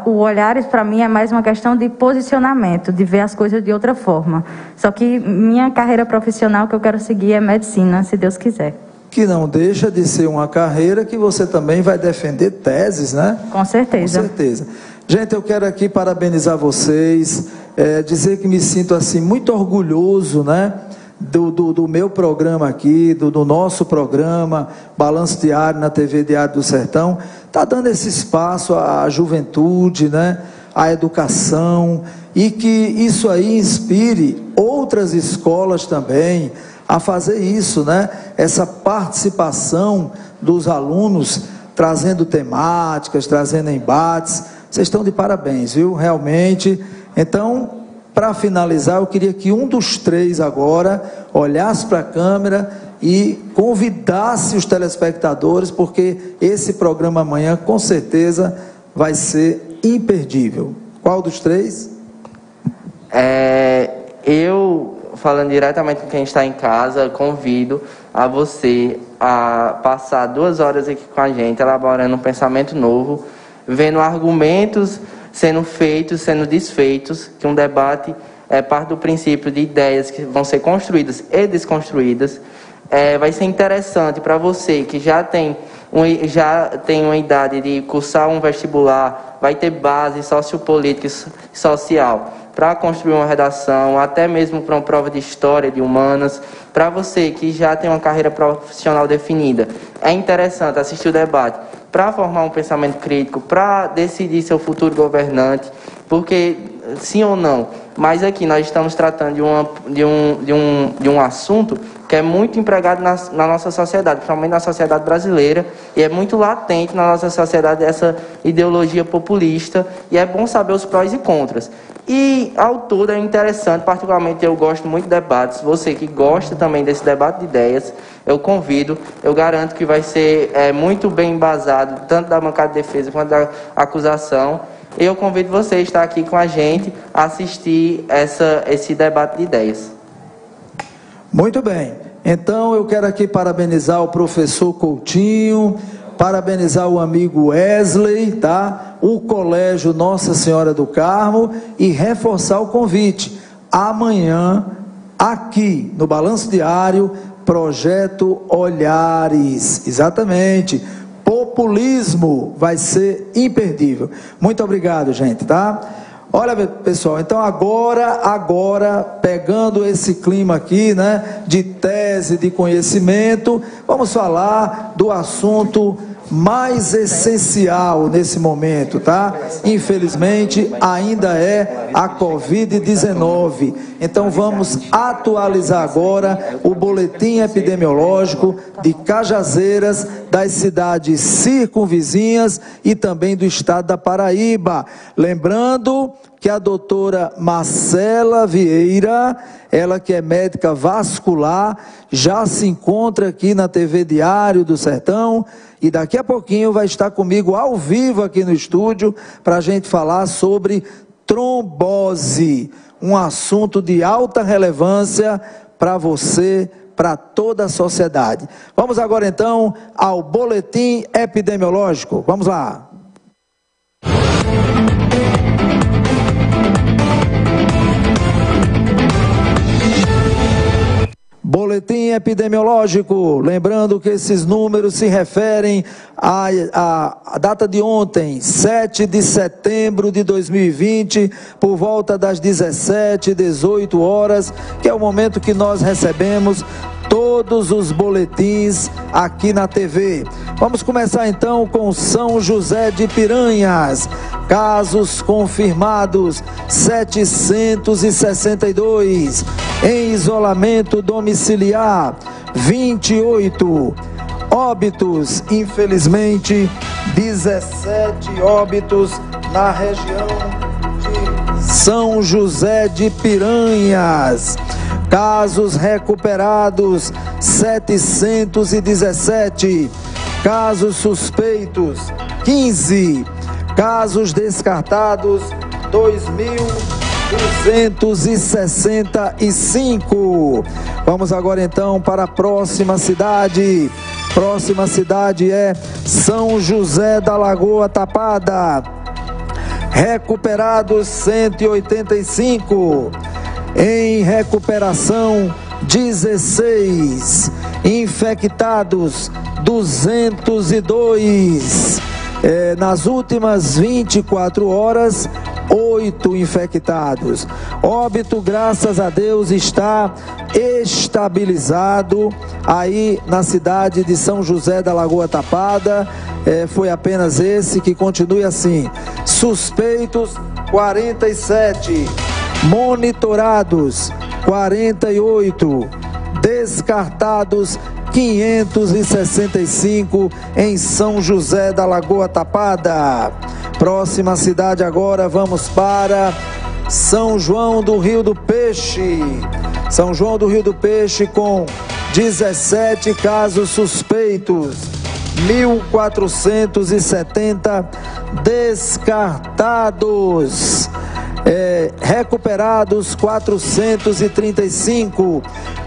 S6: o Olhares para mim é mais uma questão de posicionamento, de ver as coisas de outra forma. Só que minha carreira profissional que eu quero seguir é medicina, se Deus quiser. Que não deixa de ser uma carreira que você também vai defender teses, né? Com certeza. Com certeza. Gente, eu quero aqui parabenizar vocês, dizer que me sinto assim muito orgulhoso, né? Do meu programa aqui, do nosso programa Balanço Diário na TV Diário do Sertão, está dando esse espaço à juventude, né, à educação, e que isso aí inspire outras escolas também a fazer isso, né, essa participação dos alunos, trazendo temáticas, trazendo embates. Vocês estão de parabéns, viu, realmente. Então, para finalizar, eu queria que um dos 3 agora olhasse para a câmera e convidasse os telespectadores, porque esse programa amanhã, com certeza, vai ser imperdível. Qual dos 3?
S7: Eu, falando diretamente com quem está em casa, convido a você a passar 2 horas aqui com a gente, elaborando um pensamento novo, vendo argumentos sendo feitos, sendo desfeitos, que um debate é parte do princípio de ideias que vão ser construídas e desconstruídas. Vai ser interessante para você que já tem uma idade de cursar um vestibular, vai ter base sociopolítica e social para construir uma redação, até mesmo para uma prova de história, de humanas. Para você que já tem uma carreira profissional definida, é interessante assistir o debate para formar um pensamento crítico, para decidir seu futuro governante, porque sim ou não, mas aqui nós estamos tratando de um assunto que é muito empregado na nossa sociedade, principalmente na sociedade brasileira, e é muito latente na nossa sociedade essa ideologia populista, e é bom saber os prós e contras. E, ao todo, é interessante, particularmente eu gosto muito de debates. Você que gosta também desse debate de ideias, eu convido, eu garanto que vai ser muito bem embasado, tanto da bancada de defesa quanto da acusação. Eu convido você a estar aqui com a gente, a assistir esse debate de ideias.
S2: Muito bem. Então, eu quero aqui parabenizar o professor Coutinho, parabenizar o amigo Wesley, tá? O Colégio Nossa Senhora do Carmo e reforçar o convite. Amanhã, aqui no Balanço Diário, Projeto Olhares. Exatamente. Populismo vai ser imperdível. Muito obrigado, gente, tá? Olha, pessoal, então agora, pegando esse clima aqui, né, de tese, de conhecimento, vamos falar do assunto mais essencial nesse momento, tá? Infelizmente, ainda é a Covid-19. Então, vamos atualizar agora o boletim epidemiológico de Cajazeiras, das cidades circunvizinhas e também do estado da Paraíba. Lembrando que a doutora Marcela Vieira, ela que é médica vascular, já se encontra aqui na TV Diário do Sertão e daqui a pouquinho vai estar comigo ao vivo aqui no estúdio para a gente falar sobre trombose, um assunto de alta relevância para você, para toda a sociedade. Vamos agora então ao boletim epidemiológico. Vamos lá. Boletim epidemiológico, lembrando que esses números se referem à data de ontem, 7 de setembro de 2020, por volta das 17, 18 horas, que é o momento que nós recebemos todos os boletins aqui na TV. Vamos começar então com São José de Piranhas. Casos confirmados 762, em isolamento domiciliar 28, óbitos, infelizmente 17 óbitos na região de São José de Piranhas. Casos recuperados 717, casos suspeitos 15, casos descartados 2.265. Vamos agora então para a próxima cidade. Próxima cidade é São José da Lagoa Tapada. Recuperados 185. Em recuperação 16. Infectados 202. Nas últimas 24 horas, 8 infectados. Óbito, graças a Deus, está estabilizado aí na cidade de São José da Lagoa Tapada. Foi apenas esse, que continue assim. Suspeitos 47, monitorados 48, descartados 565 em São José da Lagoa Tapada. Próxima cidade agora, vamos para São João do Rio do Peixe. São João do Rio do Peixe com 17 casos suspeitos, 1.470 descartados. Recuperados 435,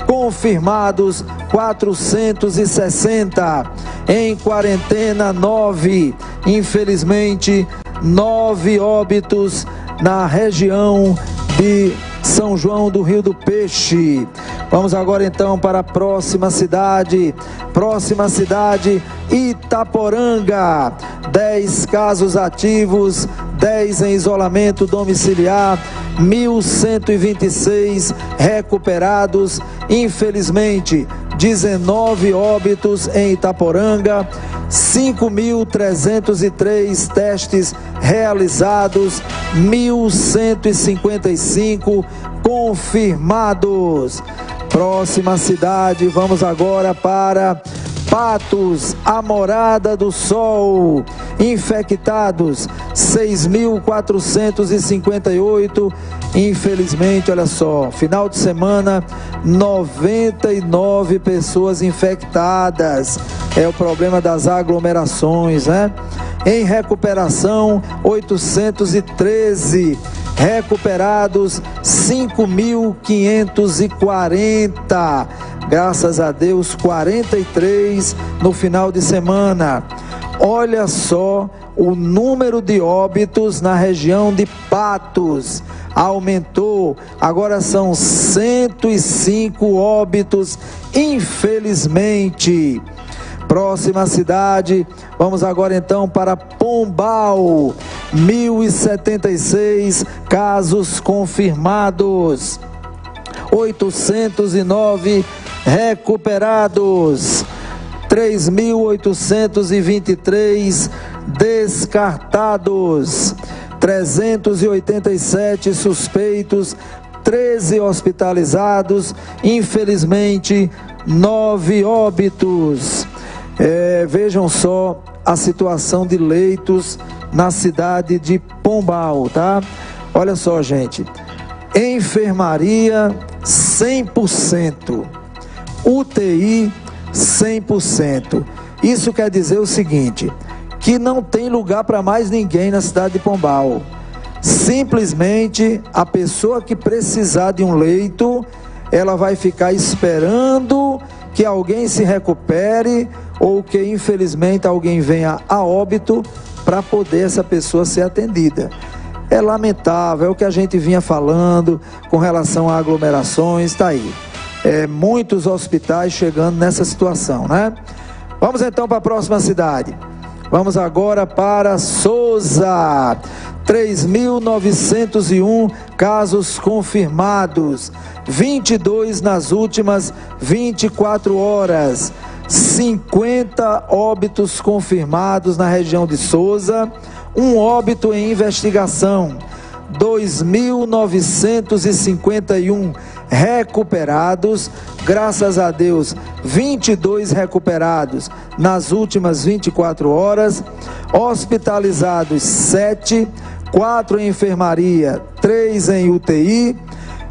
S2: confirmados 460, em quarentena 9, infelizmente 9 óbitos na região de São João do Rio do Peixe. Vamos agora então para a próxima cidade. Próxima cidade, Itaporanga. 10 casos ativos, 10 em isolamento domiciliar, 1.126 recuperados. Infelizmente, 19 óbitos em Itaporanga, 5.303 testes realizados, 1.155 confirmados. Próxima cidade, vamos agora para Patos, a Morada do Sol. Infectados 6.458. Infelizmente, olha só, final de semana, 99 pessoas infectadas. É o problema das aglomerações, né? Em recuperação, 813. Recuperados, 5.540. Graças a Deus, 43 no final de semana. Olha só o número de óbitos na região de Patos. Aumentou, agora são 105 óbitos, infelizmente. Próxima cidade, vamos agora então para Pombal. 1.076 casos confirmados, 809 recuperados, 3.823 descartados, 387 suspeitos, 13 hospitalizados, infelizmente 9 óbitos. Vejam só a situação de leitos na cidade de Pombal, tá? Olha só, gente, enfermaria 100%, UTI 100%. Isso quer dizer o seguinte, que não tem lugar para mais ninguém na cidade de Pombal. Simplesmente a pessoa que precisar de um leito, ela vai ficar esperando que alguém se recupere ou que infelizmente alguém venha a óbito para poder essa pessoa ser atendida. É lamentável, é o que a gente vinha falando com relação a aglomerações, está aí. Muitos hospitais chegando nessa situação, né? Vamos então para a próxima cidade. Vamos agora para Sousa. 3.901 casos confirmados, 22 nas últimas 24 horas, 50 óbitos confirmados na região de Sousa, um óbito em investigação, 2.951 recuperados, graças a Deus, 22 recuperados nas últimas 24 horas, hospitalizados 7, 4 em enfermaria, 3 em UTI.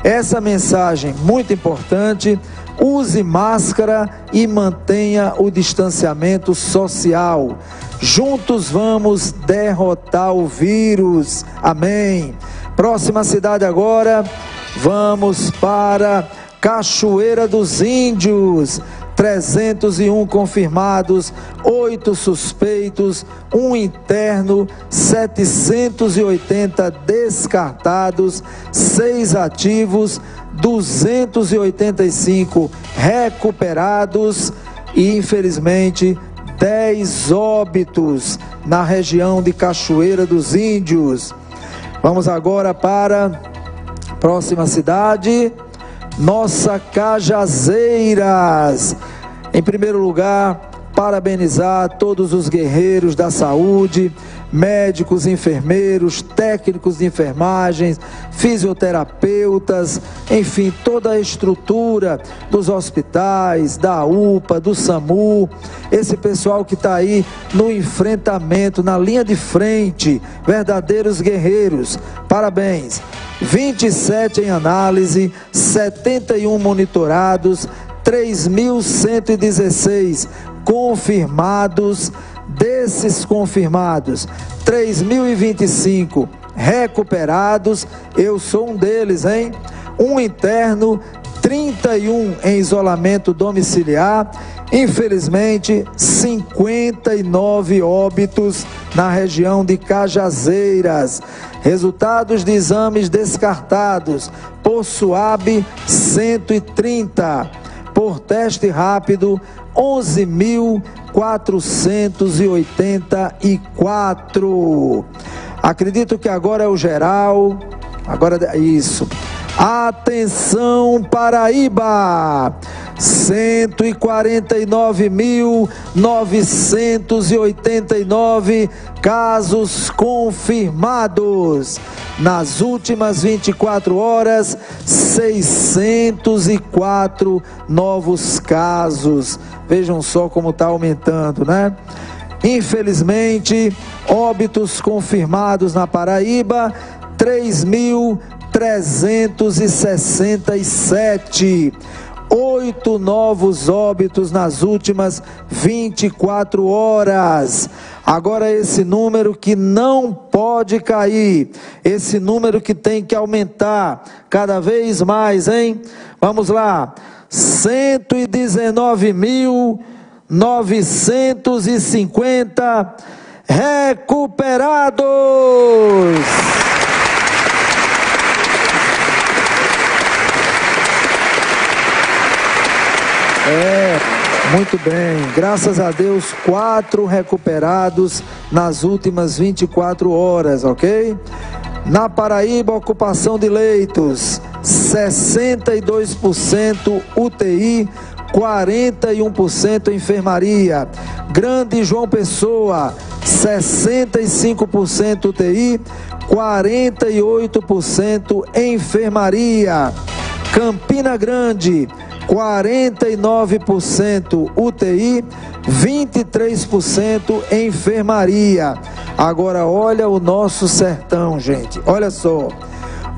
S2: Essa mensagem muito importante: use máscara e mantenha o distanciamento social. Juntos vamos derrotar o vírus. Amém. Próxima cidade agora, vamos para Cachoeira dos Índios. 301 confirmados, 8 suspeitos, 1 interno, 780 descartados, 6 ativos, 285 recuperados e, infelizmente, 10 óbitos na região de Cachoeira dos Índios. Vamos agora para a próxima cidade, Nossa Cajazeiras. Em primeiro lugar, parabenizar todos os guerreiros da saúde, médicos, enfermeiros, técnicos de enfermagem, fisioterapeutas, enfim, toda a estrutura dos hospitais, da UPA, do SAMU, esse pessoal que está aí no enfrentamento, na linha de frente, verdadeiros guerreiros. Parabéns. 27 em análise, 71 monitorados, 3.116 confirmados. Desses confirmados, 3.025 recuperados, eu sou um deles, hein? Um interno, 31 em isolamento domiciliar, infelizmente 59 óbitos na região de Cajazeiras. Resultados de exames descartados: por SUAB 130, por teste rápido 11.484. Acredito que agora é o geral. Agora é isso. Atenção, Paraíba! 149.989 casos confirmados. Nas últimas 24 horas, 604 novos casos. Vejam só como está aumentando, né? Infelizmente, óbitos confirmados na Paraíba, 3.367. 8 novos óbitos nas últimas 24 horas. Agora esse número que não pode cair, esse número que tem que aumentar cada vez mais, hein? Vamos lá, 119.950 recuperados. Muito bem, graças a Deus, 4 recuperados nas últimas 24 horas, ok? Na Paraíba, ocupação de leitos, 62% UTI, 41% enfermaria. Grande João Pessoa, 65% UTI, 48% enfermaria. Campina Grande, 49% UTI, 23% enfermaria. Agora olha o nosso sertão, gente. Olha só.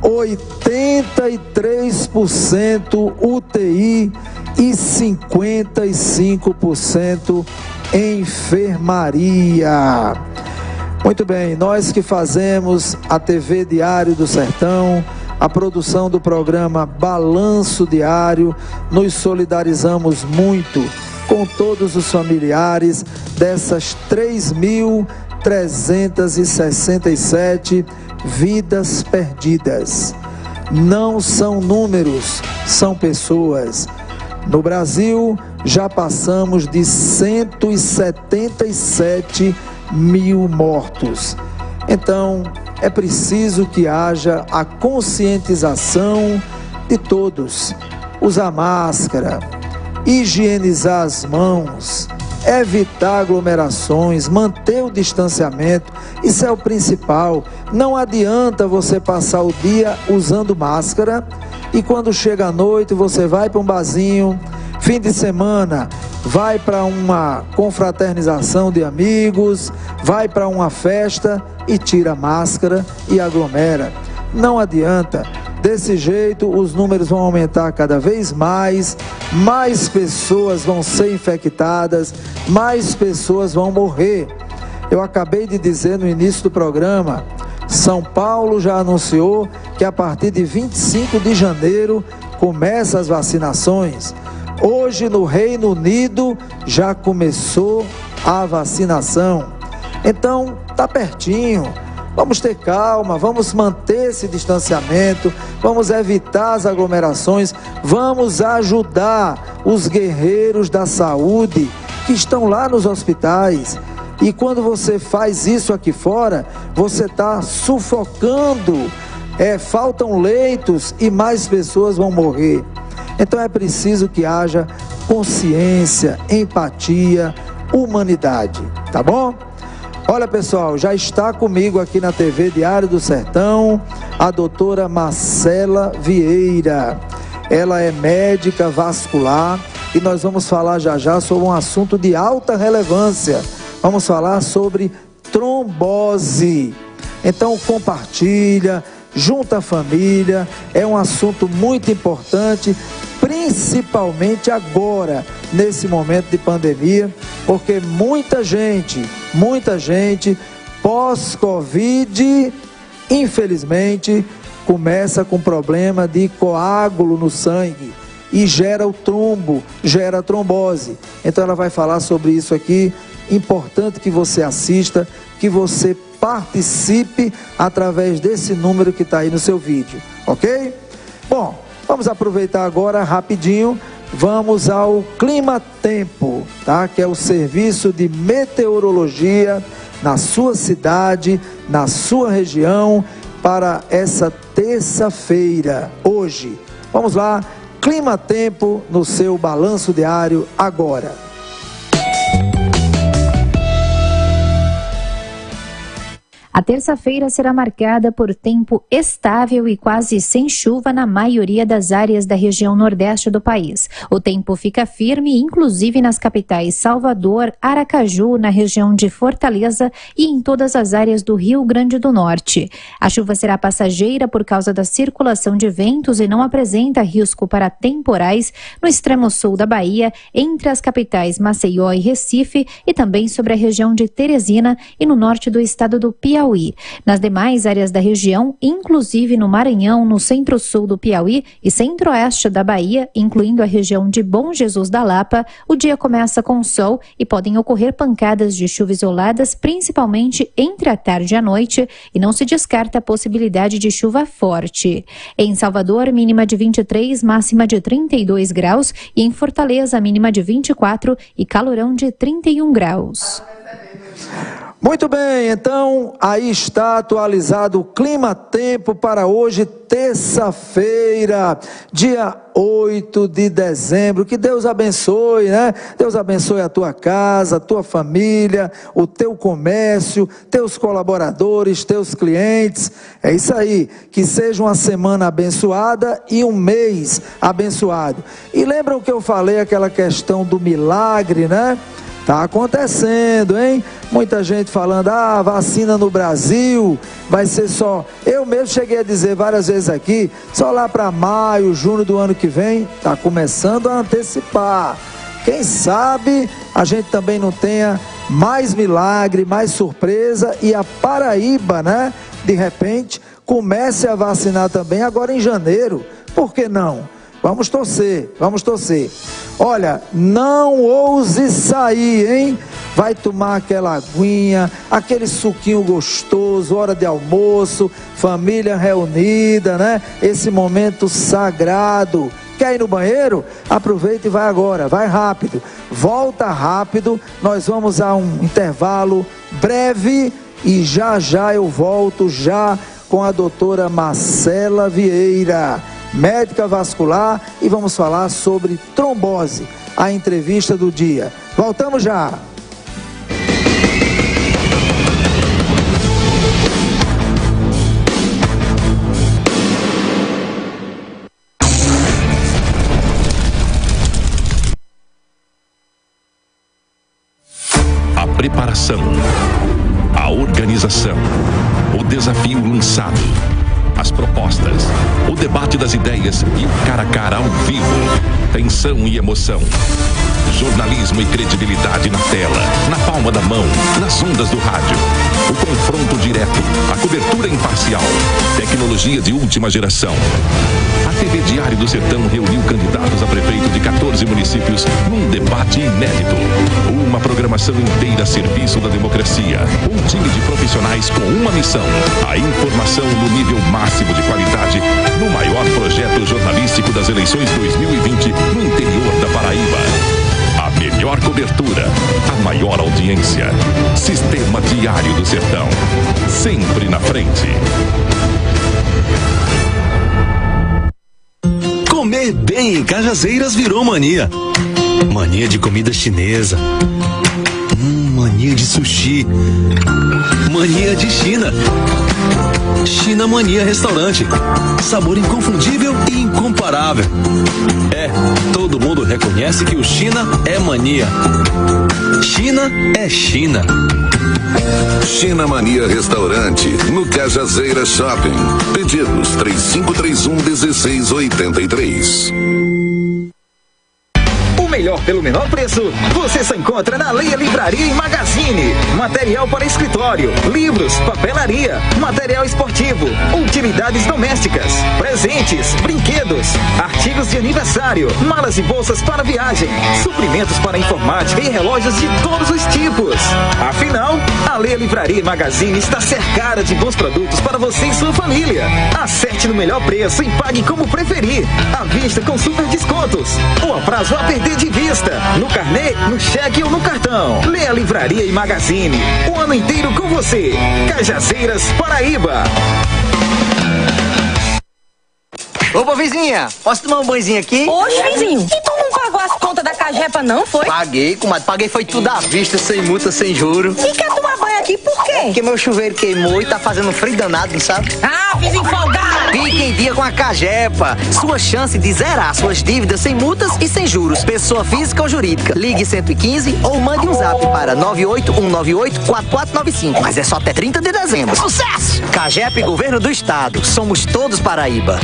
S2: 83% UTI e 55% enfermaria. Muito bem, nós que fazemos a TV Diário do Sertão, a produção do programa Balanço Diário, nos solidarizamos muito com todos os familiares dessas 3.367 vidas perdidas. Não são números, são pessoas. No Brasil, já passamos de 177 mil mortos. Então, é preciso que haja a conscientização de todos. Usar máscara, higienizar as mãos, evitar aglomerações, manter o distanciamento. Isso é o principal. Não adianta você passar o dia usando máscara e quando chega a noite você vai para um barzinho, fim de semana vai para uma confraternização de amigos, vai para uma festa e tira a máscara e aglomera. Não adianta. Desse jeito os números vão aumentar cada vez mais pessoas vão ser infectadas, mais pessoas vão morrer. Eu acabei de dizer no início do programa, São Paulo já anunciou que a partir de 25 de janeiro começa as vacinações. Hoje no Reino Unido já começou a vacinação. Então tá pertinho. Vamos ter calma, vamos manter esse distanciamento, vamos evitar as aglomerações, vamos ajudar os guerreiros da saúde que estão lá nos hospitais. E quando você faz isso aqui fora, você está sufocando, faltam leitos e mais pessoas vão morrer. Então é preciso que haja consciência, empatia, humanidade, tá bom? Olha pessoal, já está comigo aqui na TV Diário do Sertão a doutora Marcela Vieira. Ela é médica vascular e nós vamos falar já já sobre um assunto de alta relevância. Vamos falar sobre trombose. Então compartilha, junta a família, é um assunto muito importante, principalmente agora, nesse momento de pandemia, porque muita gente pós-Covid, infelizmente, começa com problema de coágulo no sangue e gera o trombo, gera a trombose. Então ela vai falar sobre isso aqui. Importante que você assista, que você participe através desse número que está aí no seu vídeo, ok? Bom, vamos aproveitar agora rapidinho, vamos ao Clima Tempo, tá? Que é o serviço de meteorologia na sua cidade, na sua região, para essa terça-feira, hoje. Vamos lá, Clima Tempo no seu Balanço Diário agora.
S9: A terça-feira será marcada por tempo estável e quase sem chuva na maioria das áreas da região nordeste do país. O tempo fica firme, inclusive nas capitais Salvador, Aracaju, na região de Fortaleza e em todas as áreas do Rio Grande do Norte. A chuva será passageira por causa da circulação de ventos e não apresenta risco para temporais no extremo sul da Bahia, entre as capitais Maceió e Recife e também sobre a região de Teresina e no norte do estado do Piauí. Nas demais áreas da região, inclusive no Maranhão, no centro-sul do Piauí e centro-oeste da Bahia, incluindo a região de Bom Jesus da Lapa, o dia começa com sol e podem ocorrer pancadas de chuva isoladas, principalmente entre a tarde e a noite, e não se descarta a possibilidade de chuva forte. Em Salvador, mínima de 23, máxima de 32 graus, e em Fortaleza, mínima de 24 e calorão de 31 graus.
S2: Muito bem, então aí está atualizado o clima-tempo para hoje, terça-feira, dia 8 de dezembro. Que Deus abençoe, né? Deus abençoe a tua casa, a tua família, o teu comércio, teus colaboradores, teus clientes. É isso aí, que seja uma semana abençoada e um mês abençoado. E lembram que eu falei aquela questão do milagre, né? Tá acontecendo, hein? Muita gente falando, a vacina no Brasil vai ser só... Eu mesmo cheguei a dizer várias vezes aqui, só lá para maio, junho do ano que vem, tá começando a antecipar. Quem sabe a gente também não tenha mais milagre, mais surpresa e a Paraíba, né? De repente, comece a vacinar também agora em janeiro. Por que não? Vamos torcer, vamos torcer. Olha, não ouse sair, hein? Vai tomar aquela aguinha, aquele suquinho gostoso, hora de almoço, família reunida, né? Esse momento sagrado. Quer ir no banheiro? Aproveita e vai agora, vai rápido. Volta rápido, nós vamos a um intervalo breve e já já eu volto já com a doutora Marcela Vieira, médica vascular, e vamos falar sobre trombose, a entrevista do dia. Voltamos já.
S10: A preparação, a organização, o desafio lançado, as propostas, o debate das ideias e o cara a cara ao vivo, tensão e emoção, jornalismo e credibilidade na tela, na palma da mão, nas ondas do rádio, o confronto direto, a cobertura imparcial, tecnologia de última geração. A TV Diário do Sertão reuniu candidatos a prefeito de 14 municípios num debate inédito. Uma programação inteira a serviço da democracia. Um time de profissionais com uma missão: a informação no nível máximo de qualidade no maior projeto jornalístico das eleições 2020 no interior da Paraíba. A melhor cobertura, a maior audiência. Sistema Diário do Sertão. Sempre na frente.
S11: Comer bem em Cajazeiras virou mania. Mania de comida chinesa. Mania de sushi. Mania de China. China Mania Restaurante. Sabor inconfundível e incomparável. Todo mundo reconhece que o China é mania. China é China.
S12: China Mania Restaurante, no Cajazeira Shopping. Pedidos 3531-1683.
S13: Melhor pelo menor preço, você só encontra na Leia Livraria e Magazine. Material para escritório, livros, papelaria, material esportivo, utilidades domésticas, presentes, brinquedos, artigos de aniversário, malas e bolsas para viagem, suprimentos para informática e relógios de todos os tipos. Afinal, a Leia Livraria e Magazine está cercada de bons produtos para você e sua família. Acerte no melhor preço e pague como preferir, à vista com super descontos, ou a prazo a perder de vista, no carnê, no cheque ou no cartão. Leia Livraria e Magazine, o ano inteiro com você. Cajazeiras, Paraíba.
S14: Ô, vizinha, posso tomar um banhozinho aqui?
S15: Oxe, vizinho, e tu não pagou as contas da Cagepa não, foi?
S14: Paguei, comadre, paguei foi tudo à vista, sem multa, sem juro.
S15: E quer tomar banho aqui por quê?
S14: Porque meu chuveiro queimou e tá fazendo frio danado, sabe?
S15: Ah, fiz folgado!
S14: Fique em dia com a Cagepa. Sua chance de zerar suas dívidas sem multas e sem juros. Pessoa física ou jurídica. Ligue 115 ou mande um zap para 98198-4495. Mas é só até 30 de dezembro. Sucesso! Cagepa e Governo do Estado. Somos todos Paraíba.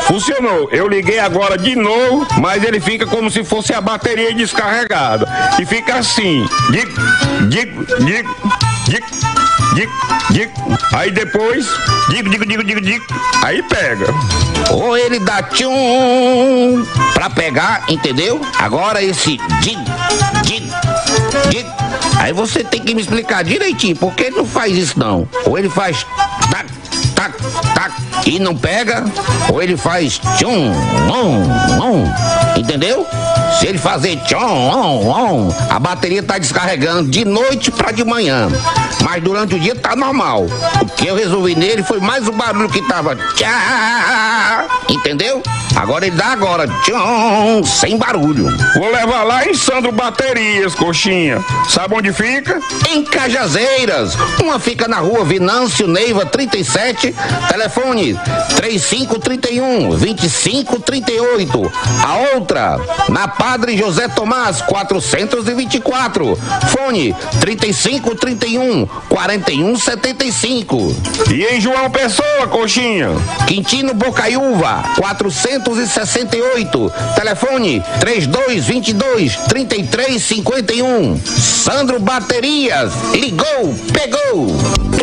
S16: Funcionou. Eu liguei agora de novo, mas ele fica como se fosse a bateria descarregada. E fica assim. Dic, dic, dic, dic, dic, dic. Aí depois, dic, dic, dic, dic, dic. Aí pega.
S17: Ou ele dá tchum pra pegar, entendeu? Agora esse dic, dic, dic. Aí você tem que me explicar direitinho, por que ele não faz isso não? Ou ele faz tac, tac, tac e não pega, ou ele faz tchum, entendeu? Se ele fazer tchum, a bateria tá descarregando de noite pra de manhã, mas durante o dia tá normal. O que eu resolvi nele foi mais o barulho que tava tchá, entendeu? Agora ele dá agora tchum, sem barulho.
S16: Vou levar lá em Sandro Baterias, coxinha. Sabe onde fica?
S17: Em Cajazeiras. Uma fica na rua Vinâncio Neiva 37, telefone 3531-2538. A outra na Padre José Tomás 424, fone 3531-4175.
S16: E em João Pessoa, coxinha?
S17: Quintino Bocaiúva 468, telefone 3222-3351. Sandro Baterias, ligou, pegou.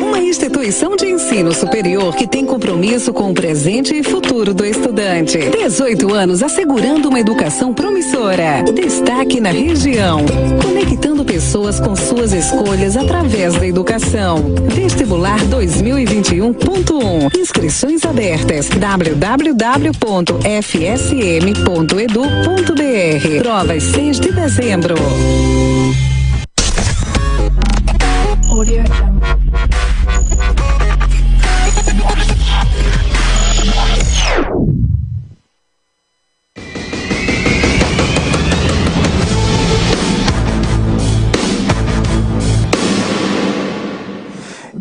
S18: Uma instituição de ensino superior que tem compromisso com o presente e futuro do estudante. 18 anos assegurando uma educação promissora. Destaque na região, conectando pessoas com suas escolhas através da educação. Vestibular 2021.1. Inscrições abertas. www.fsm.edu.br. Provas 6 de dezembro.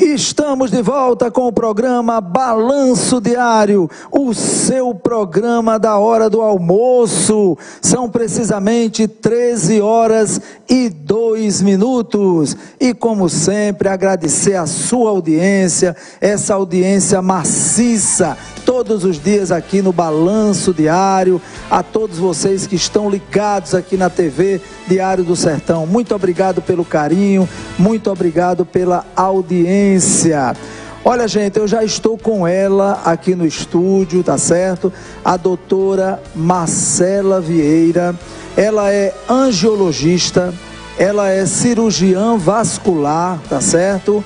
S2: Estamos de volta com o programa Balanço Diário, o seu programa da hora do almoço. São precisamente 13h02. E como sempre, agradecer a sua audiência, essa audiência maciça, todos os dias aqui no Balanço Diário, a todos vocês que estão ligados aqui na TV Diário do Sertão. Muito obrigado pelo carinho, muito obrigado pela audiência. Olha, gente, eu já estou com ela aqui no estúdio, tá certo? A doutora Marcela Vieira. Ela é angiologista, ela é cirurgiã vascular, tá certo?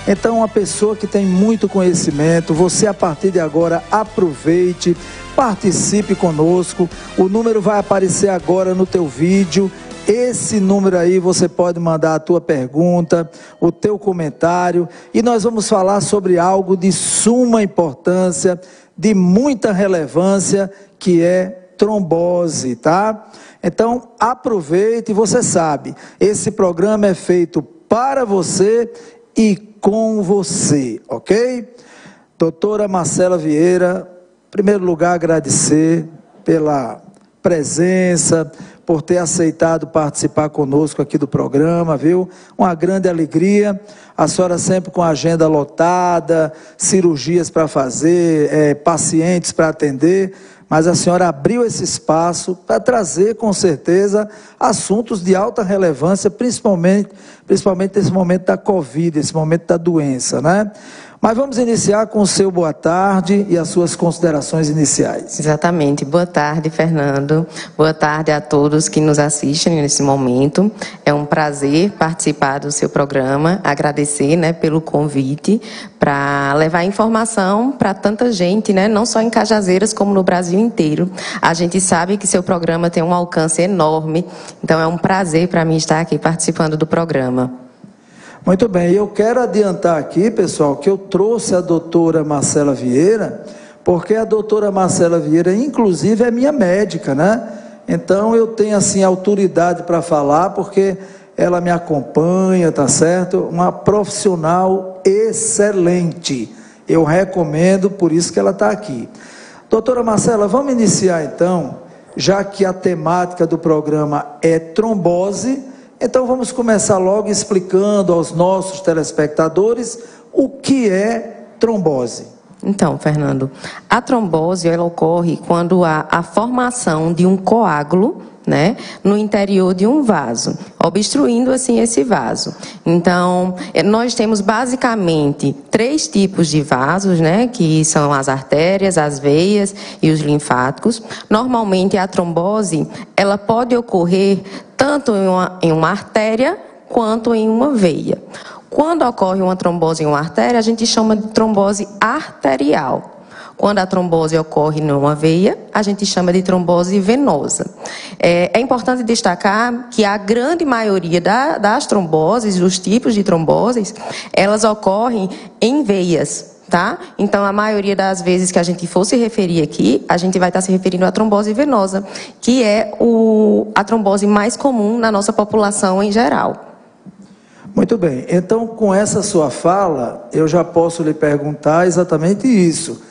S2: Então, uma pessoa que tem muito conhecimento. Você, a partir de agora, aproveite, participe conosco. O número vai aparecer agora no teu vídeo. Esse número aí você pode mandar a tua pergunta, o teu comentário, e nós vamos falar sobre algo de suma importância, de muita relevância, que é trombose, tá? Então, aproveite. Você sabe, esse programa é feito para você e com você, ok? Doutora Marcela Vieira, em primeiro lugar, agradecer pela presença, por ter aceitado participar conosco aqui do programa, viu? Uma grande alegria. A senhora sempre com a agenda lotada, cirurgias para fazer, pacientes para atender, mas a senhora abriu esse espaço para trazer, com certeza, assuntos de alta relevância, principalmente nesse momento da Covid, esse momento da doença, né? Mas vamos iniciar com o seu boa tarde e as suas considerações iniciais.
S19: Exatamente. Boa tarde, Fernando. Boa tarde a todos que nos assistem nesse momento. É um prazer participar do seu programa. Agradecer, né, pelo convite para levar informação para tanta gente, né, não só em Cajazeiras, como no Brasil inteiro. A gente sabe que seu programa tem um alcance enorme, então é um prazer para mim estar aqui participando do programa.
S2: Muito bem, eu quero adiantar aqui, pessoal, que eu trouxe a doutora Marcela Vieira porque a doutora Marcela Vieira, inclusive, é minha médica, né? Então, eu tenho, assim, autoridade para falar, porque ela me acompanha, tá certo? Uma profissional excelente. Eu recomendo, por isso que ela está aqui. Doutora Marcela, vamos iniciar, então, já que a temática do programa é trombose, então vamos começar logo explicando aos nossos telespectadores o que é trombose.
S19: Então, Fernando, a trombose ela ocorre quando há a formação de um coágulo, né, no interior de um vaso, obstruindo assim esse vaso. Então, nós temos basicamente 3 tipos de vasos, né, que são as artérias, as veias e os linfáticos. Normalmente a trombose, ela pode ocorrer tanto em uma artéria quanto em uma veia. Quando ocorre uma trombose em uma artéria, a gente chama de trombose arterial. Quando a trombose ocorre numa veia, a gente chama de trombose venosa. É importante destacar que a grande maioria das tromboses, dos tipos de tromboses, elas ocorrem em veias, tá? Então, a maioria das vezes que a gente for se referir aqui, a gente vai estar se referindo à trombose venosa, que é a trombose mais comum na nossa população em geral.
S2: Muito bem, então com essa sua fala, eu já posso lhe perguntar exatamente isso.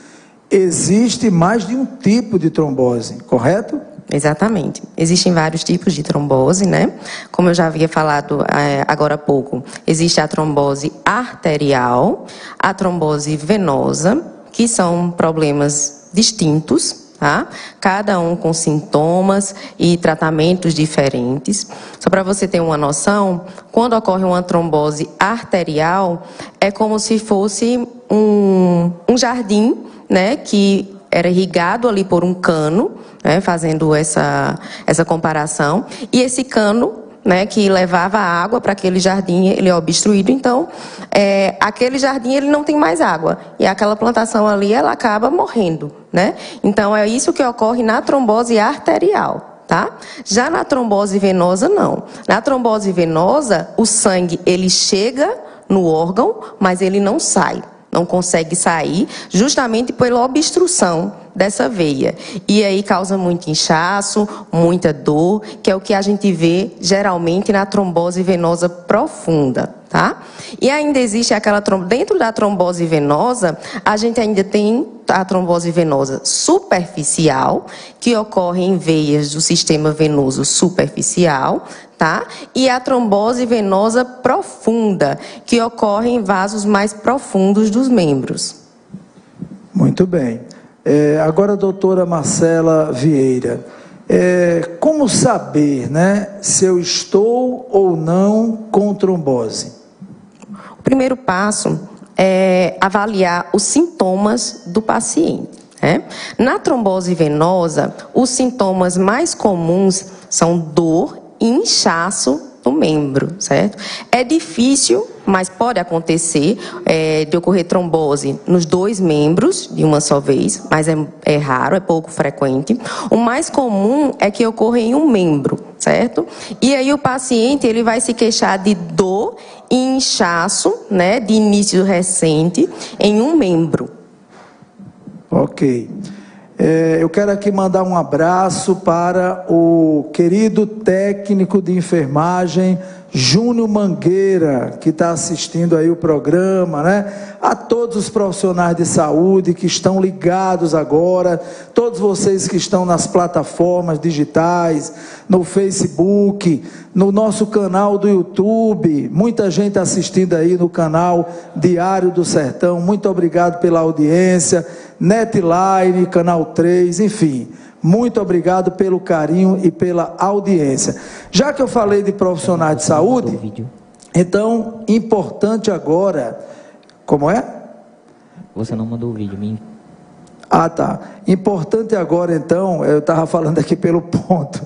S2: Existe mais de um tipo de trombose, correto?
S19: Exatamente. Existem vários tipos de trombose, né? Como eu já havia falado agora há pouco, existe a trombose arterial, a trombose venosa, que são problemas distintos, tá? Cada um com sintomas e tratamentos diferentes. Só para você ter uma noção, quando ocorre uma trombose arterial, é como se fosse um jardim, né, que era irrigado ali por um cano, né, fazendo essa comparação, e esse cano, né, que levava água para aquele jardim, ele é obstruído, então aquele jardim ele não tem mais água, e aquela plantação ali ela acaba morrendo, né? Então é isso que ocorre na trombose arterial, tá? Já na trombose venosa não. Na trombose venosa o sangue ele chega no órgão, mas ele não sai. Não consegue sair, justamente pela obstrução dessa veia. E aí causa muito inchaço, muita dor, que é o que a gente vê geralmente na trombose venosa profunda, tá? E ainda existe aquela dentro da trombose venosa, a gente ainda tem a trombose venosa superficial, que ocorre em veias do sistema venoso superficial, tá? E a trombose venosa profunda, que ocorre em vasos mais profundos dos membros.
S2: Muito bem. Agora, doutora Marcela Vieira, como saber, né, se eu estou ou não com trombose?
S19: O primeiro passo é avaliar os sintomas do paciente, né? Na trombose venosa, os sintomas mais comuns são dor e inchaço do membro, certo? É difícil, mas pode acontecer de ocorrer trombose nos 2 membros de uma só vez, mas é raro, é pouco frequente. O mais comum é que ocorra em um membro, certo? E aí o paciente ele vai se queixar de dor e inchaço, né, de início recente em um membro.
S2: Ok. Eu quero aqui mandar um abraço para o querido técnico de enfermagem, Júnior Mangueira, que está assistindo aí o programa, né? A todos os profissionais de saúde que estão ligados agora, todos vocês que estão nas plataformas digitais, no Facebook, no nosso canal do YouTube, muita gente assistindo aí no canal Diário do Sertão, muito obrigado pela audiência, Netline, Canal 3, enfim, muito obrigado pelo carinho e pela audiência. Já que eu falei de profissionais de saúde, então, importante agora, como é?
S20: Você não mandou o vídeo, me...
S2: Ah, tá. Importante agora, então, eu estava falando aqui pelo ponto.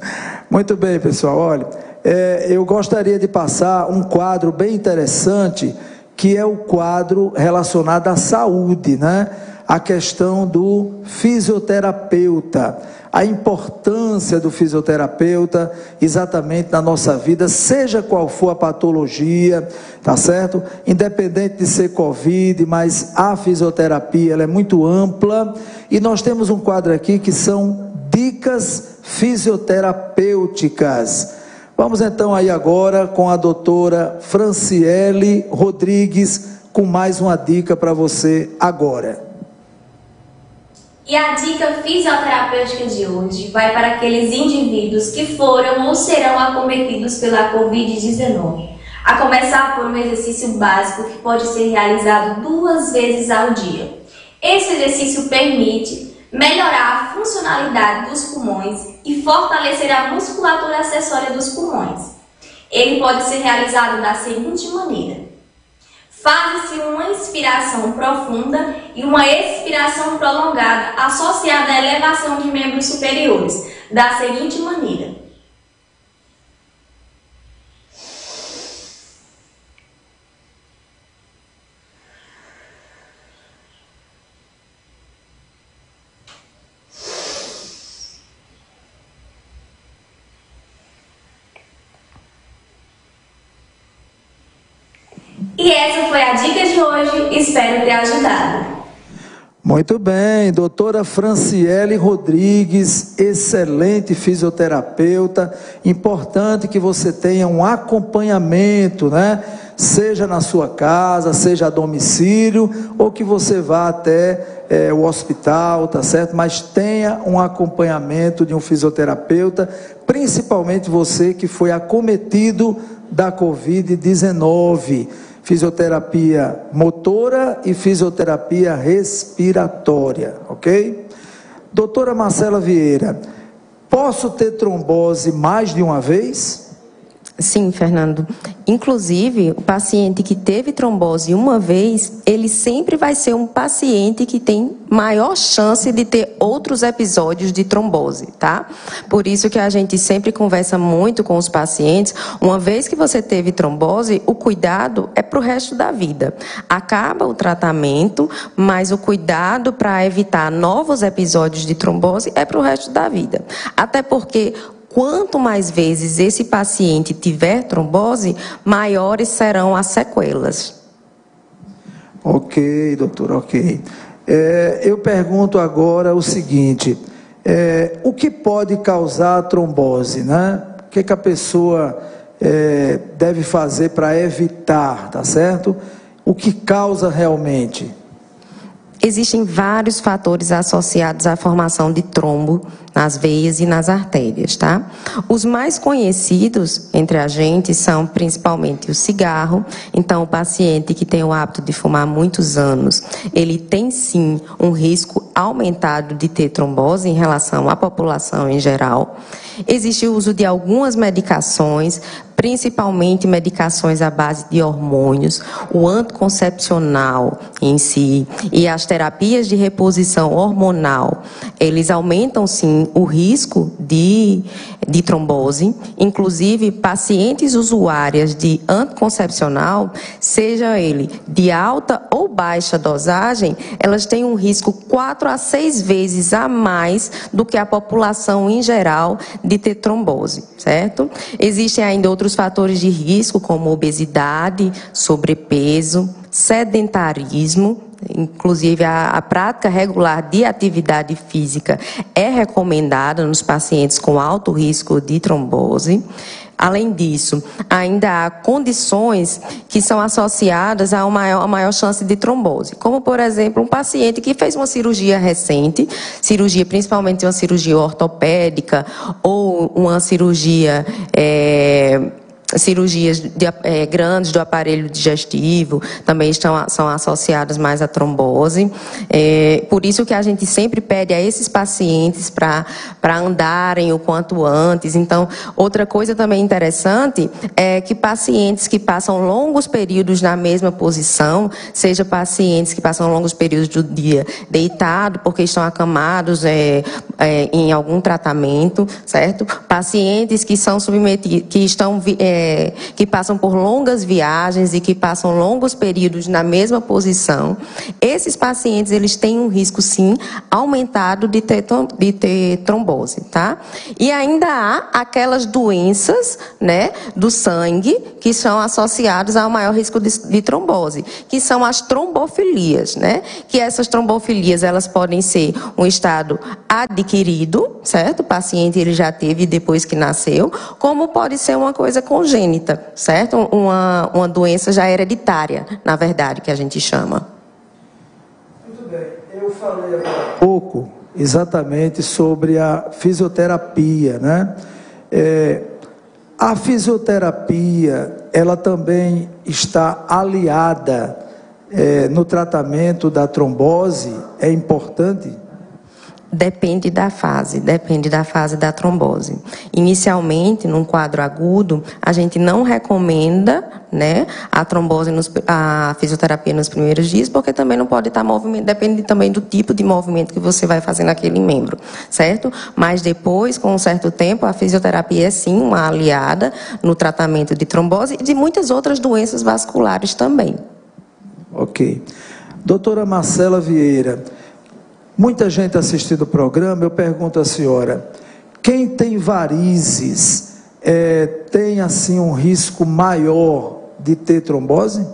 S2: Muito bem, pessoal, olha, eu gostaria de passar um quadro bem interessante, que é o quadro relacionado à saúde, né? A questão do fisioterapeuta, a importância importância do fisioterapeuta exatamente na nossa vida, seja qual for a patologia, tá certo? Independente de ser Covid, mas a fisioterapia ela é muito ampla e nós temos um quadro aqui que são dicas fisioterapêuticas. Vamos então aí agora com a doutora Franciele Rodrigues com mais uma dica para você agora.
S21: E a dica fisioterapêutica de hoje vai para aqueles indivíduos que foram ou serão acometidos pela Covid-19. A começar por um exercício básico que pode ser realizado 2 vezes ao dia. Esse exercício permite melhorar a funcionalidade dos pulmões e fortalecer a musculatura acessória dos pulmões. Ele pode ser realizado da seguinte maneira. Faz-se uma inspiração profunda e uma expiração prolongada associada à elevação de membros superiores, da seguinte maneira. E essa foi a dica de hoje, espero ter ajudado.
S2: Muito bem, doutora Franciele Rodrigues, excelente fisioterapeuta, importante que você tenha um acompanhamento, né? Seja na sua casa, seja a domicílio, ou que você vá até o hospital, tá certo? Mas tenha um acompanhamento de um fisioterapeuta, principalmente você que foi acometido da Covid-19. Fisioterapia motora e fisioterapia respiratória, ok? Doutora Marcela Vieira, posso ter trombose mais de uma vez?
S19: Sim, Fernando. Inclusive, o paciente que teve trombose uma vez, ele sempre vai ser um paciente que tem maior chance de ter outros episódios de trombose, tá? Por isso que a gente sempre conversa muito com os pacientes. Uma vez que você teve trombose, o cuidado é para o resto da vida. Acaba o tratamento, mas o cuidado para evitar novos episódios de trombose é para o resto da vida. Até porque quanto mais vezes esse paciente tiver trombose, maiores serão as sequelas.
S2: Ok, doutor, ok. Eu pergunto agora o seguinte, o que pode causar a trombose, né? O que a pessoa deve fazer para evitar, tá certo? O que causa realmente?
S19: Existem vários fatores associados à formação de trombo nas veias e nas artérias, tá? Os mais conhecidos entre a gente são principalmente o cigarro. Então, o paciente que tem o hábito de fumar há muitos anos, ele tem sim um risco aumentado de ter trombose em relação à população em geral. Existe o uso de algumas medicações, principalmente medicações à base de hormônios, o anticoncepcional em si e as terapias de reposição hormonal, eles aumentam sim o risco de trombose. Inclusive, pacientes usuárias de anticoncepcional, seja ele de alta ou baixa dosagem, elas têm um risco 4 a 6 vezes a mais do que a população em geral de ter trombose, certo? Existem ainda outros fatores de risco, como obesidade, sobrepeso, sedentarismo. Inclusive, a prática regular de atividade física é recomendada nos pacientes com alto risco de trombose. Além disso, ainda há condições que são associadas a maior chance de trombose, como, por exemplo, um paciente que fez uma cirurgia recente, principalmente uma cirurgia ortopédica ou uma cirurgias grandes do aparelho digestivo também são associadas mais à trombose. Por isso que a gente sempre pede a esses pacientes para andarem o quanto antes. Então, outra coisa também interessante é que pacientes que passam longos períodos na mesma posição, seja pacientes que passam longos períodos do dia deitado porque estão acamados em algum tratamento, certo? Pacientes que são submetidos, que estão que passam por longas viagens e que passam longos períodos na mesma posição, esses pacientes eles têm um risco sim aumentado de ter trombose, tá? E ainda há aquelas doenças, né, do sangue que são associadas ao maior risco de trombose, que são as trombofilias, né? Que essas trombofilias elas podem ser um estado adquirido, certo? O paciente ele já teve depois que nasceu, como pode ser uma coisa congênita, certo? Uma doença já hereditária, na verdade, que a gente chama.
S2: Muito bem, eu falei agora há pouco exatamente sobre a fisioterapia, né? A fisioterapia, ela também está aliada no tratamento da trombose, é importante?
S19: Depende da fase da trombose. Inicialmente, num quadro agudo, a gente não recomenda, né, a fisioterapia nos primeiros dias, porque também não pode estar movimento, depende também do tipo de movimento que você vai fazer naquele membro, certo? Mas depois, com um certo tempo, a fisioterapia é sim uma aliada no tratamento de trombose e de muitas outras doenças vasculares também.
S2: Ok. Doutora Marcela Vieira, muita gente assistindo o programa, eu pergunto à senhora, quem tem varizes tem assim um risco maior de ter trombose?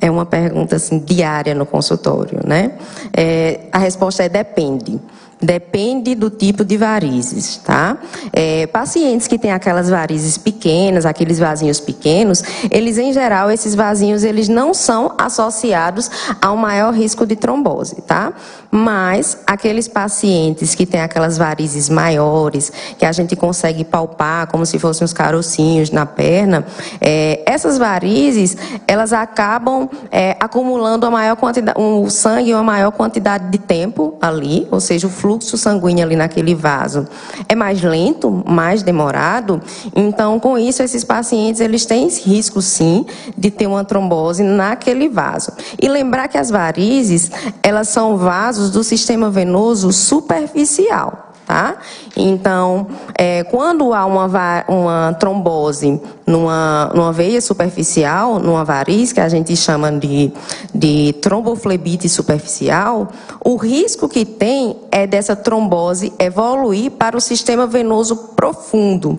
S19: É uma pergunta assim, diária no consultório, né? A resposta é depende. Depende do tipo de varizes, tá? Pacientes que têm aquelas varizes pequenas, aqueles vasinhos pequenos, eles em geral, esses vasinhos, eles não são associados ao maior risco de trombose, tá? Mas aqueles pacientes que têm aquelas varizes maiores, que a gente consegue palpar como se fossem os carocinhos na perna, essas varizes, elas acabam acumulando a maior quantidade, o sangue uma maior quantidade de tempo ali, ou seja, o fluxo sanguíneo ali naquele vaso é mais lento, mais demorado. Então, com isso, esses pacientes eles têm esse risco, sim, de ter uma trombose naquele vaso. E lembrar que as varizes, elas são vasos do sistema venoso superficial. Tá? Então, quando há uma trombose numa veia superficial, numa variz, que a gente chama de tromboflebite superficial, o risco que tem é dessa trombose evoluir para o sistema venoso profundo.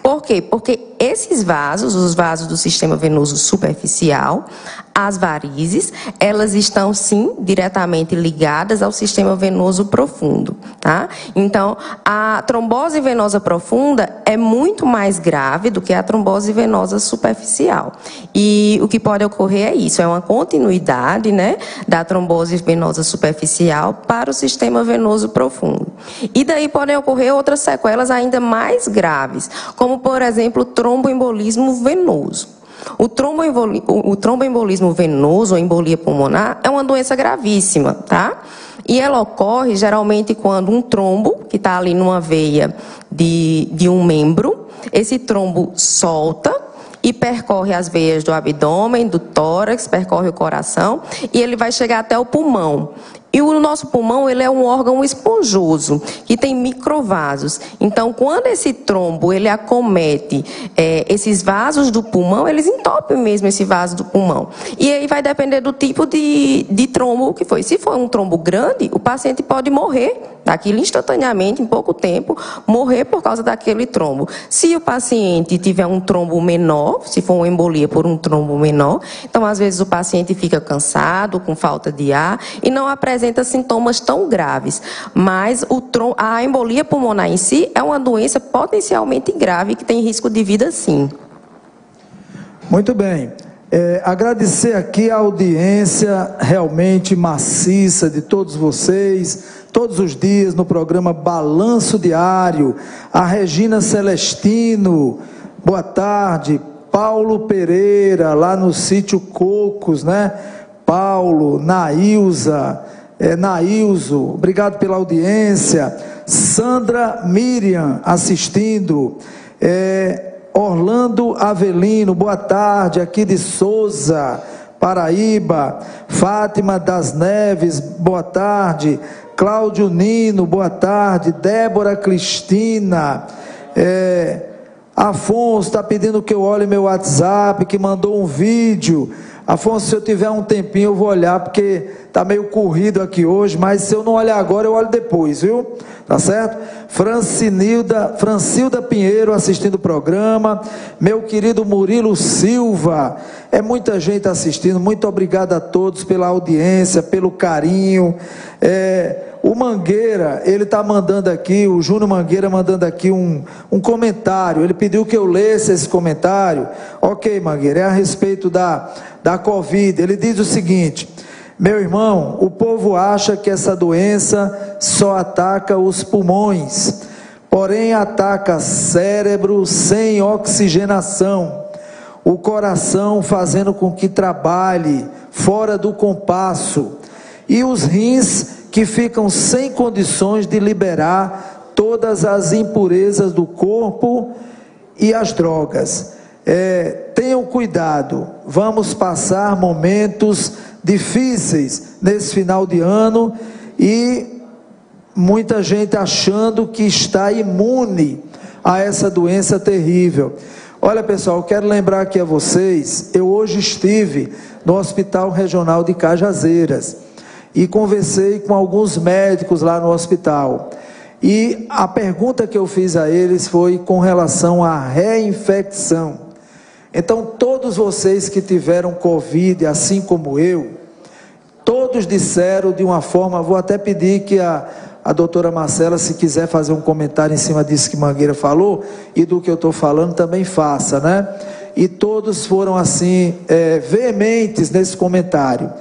S19: Por quê? Porque esses vasos, os vasos do sistema venoso superficial, as varizes, elas estão sim diretamente ligadas ao sistema venoso profundo, tá? Então, a trombose venosa profunda é muito mais grave do que a trombose venosa superficial. E o que pode ocorrer é isso, é uma continuidade, né, da trombose venosa superficial para o sistema venoso profundo. E daí podem ocorrer outras sequelas ainda mais graves, como, por exemplo, o tromboembolismo venoso. O tromboembolismo venoso, ou embolia pulmonar, é uma doença gravíssima, tá? E ela ocorre geralmente quando um trombo, que está ali numa veia de um membro, esse trombo solta e percorre as veias do abdômen, do tórax, percorre o coração e ele vai chegar até o pulmão. E o nosso pulmão, ele é um órgão esponjoso, que tem microvasos. Então, quando esse trombo, ele acomete esses vasos do pulmão, eles entopem mesmo esse vaso do pulmão. E aí vai depender do tipo de trombo que foi. Se for um trombo grande, o paciente pode morrer daquilo instantaneamente, em pouco tempo, morrer por causa daquele trombo. Se o paciente tiver um trombo menor, se for uma embolia por um trombo menor, então às vezes o paciente fica cansado, com falta de ar e não apresenta sintomas tão graves. Mas a embolia pulmonar em si é uma doença potencialmente grave que tem risco de vida, sim.
S2: Muito bem. Agradecer aqui a audiência realmente maciça de todos vocês, todos os dias no programa Balanço Diário. A Regina Celestino, boa tarde. Paulo Pereira, lá no sítio Cocos, né? Paulo, Nailza, Nailzo, obrigado pela audiência. Sandra Miriam assistindo. Orlando Avelino, boa tarde, aqui de Souza, Paraíba. Fátima das Neves, boa tarde. Cláudio Nino, boa tarde. Débora Cristina, Afonso está pedindo que eu olhe meu WhatsApp, que mandou um vídeo. Afonso, se eu tiver um tempinho eu vou olhar, porque está meio corrido aqui hoje, mas se eu não olhar agora eu olho depois, viu? Tá certo? Francilda Pinheiro assistindo o programa, meu querido Murilo Silva, é muita gente assistindo, muito obrigado a todos pela audiência, pelo carinho. O Mangueira, ele está mandando aqui, o Júnior Mangueira mandando aqui um comentário, ele pediu que eu lesse esse comentário. Ok, Mangueira, é a respeito da Covid. Ele diz o seguinte: meu irmão, o povo acha que essa doença só ataca os pulmões, porém ataca cérebro sem oxigenação, o coração fazendo com que trabalhe fora do compasso, e os rins que ficam sem condições de liberar todas as impurezas do corpo e as drogas. Tenham cuidado, vamos passar momentos difíceis nesse final de ano e muita gente achando que está imune a essa doença terrível. Olha, pessoal, eu quero lembrar aqui a vocês, eu hoje estive no Hospital Regional de Cajazeiras e conversei com alguns médicos lá no hospital. E a pergunta que eu fiz a eles foi com relação à reinfecção. Então, todos vocês que tiveram Covid, assim como eu, todos disseram de uma forma, vou até pedir que a doutora Marcela, se quiser fazer um comentário em cima disso que Mangueira falou, e do que eu estou falando, também faça, né? E todos foram assim, veementes nesse comentário.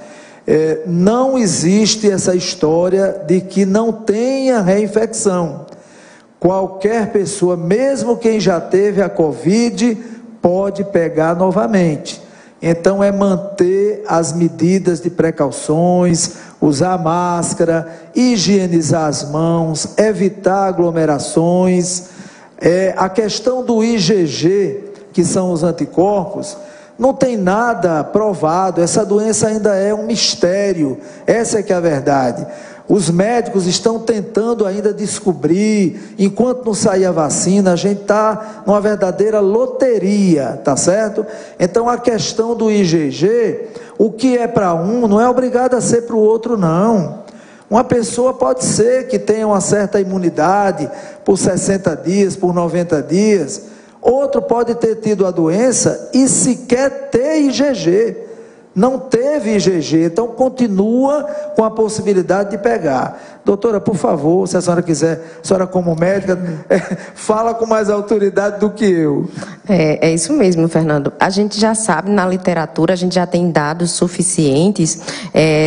S2: Não existe essa história de que não tenha reinfecção. Qualquer pessoa, mesmo quem já teve a Covid, pode pegar novamente. Então é manter as medidas de precauções, usar máscara, higienizar as mãos, evitar aglomerações. A questão do IgG, que são os anticorpos, não tem nada provado, essa doença ainda é um mistério, essa é que é a verdade. Os médicos estão tentando ainda descobrir, enquanto não sair a vacina, a gente está numa verdadeira loteria, tá certo? Então a questão do IgG, o que é para um, não é obrigado a ser para o outro não. Uma pessoa pode ser que tenha uma certa imunidade por 60 dias, por 90 dias, outro pode ter tido a doença e sequer ter IgG, não teve IgG, então continua com a possibilidade de pegar. Doutora, por favor, se a senhora quiser, a senhora como médica, fala com mais autoridade do que eu.
S19: É isso mesmo, Fernando. A gente já sabe, na literatura, a gente já tem dados suficientes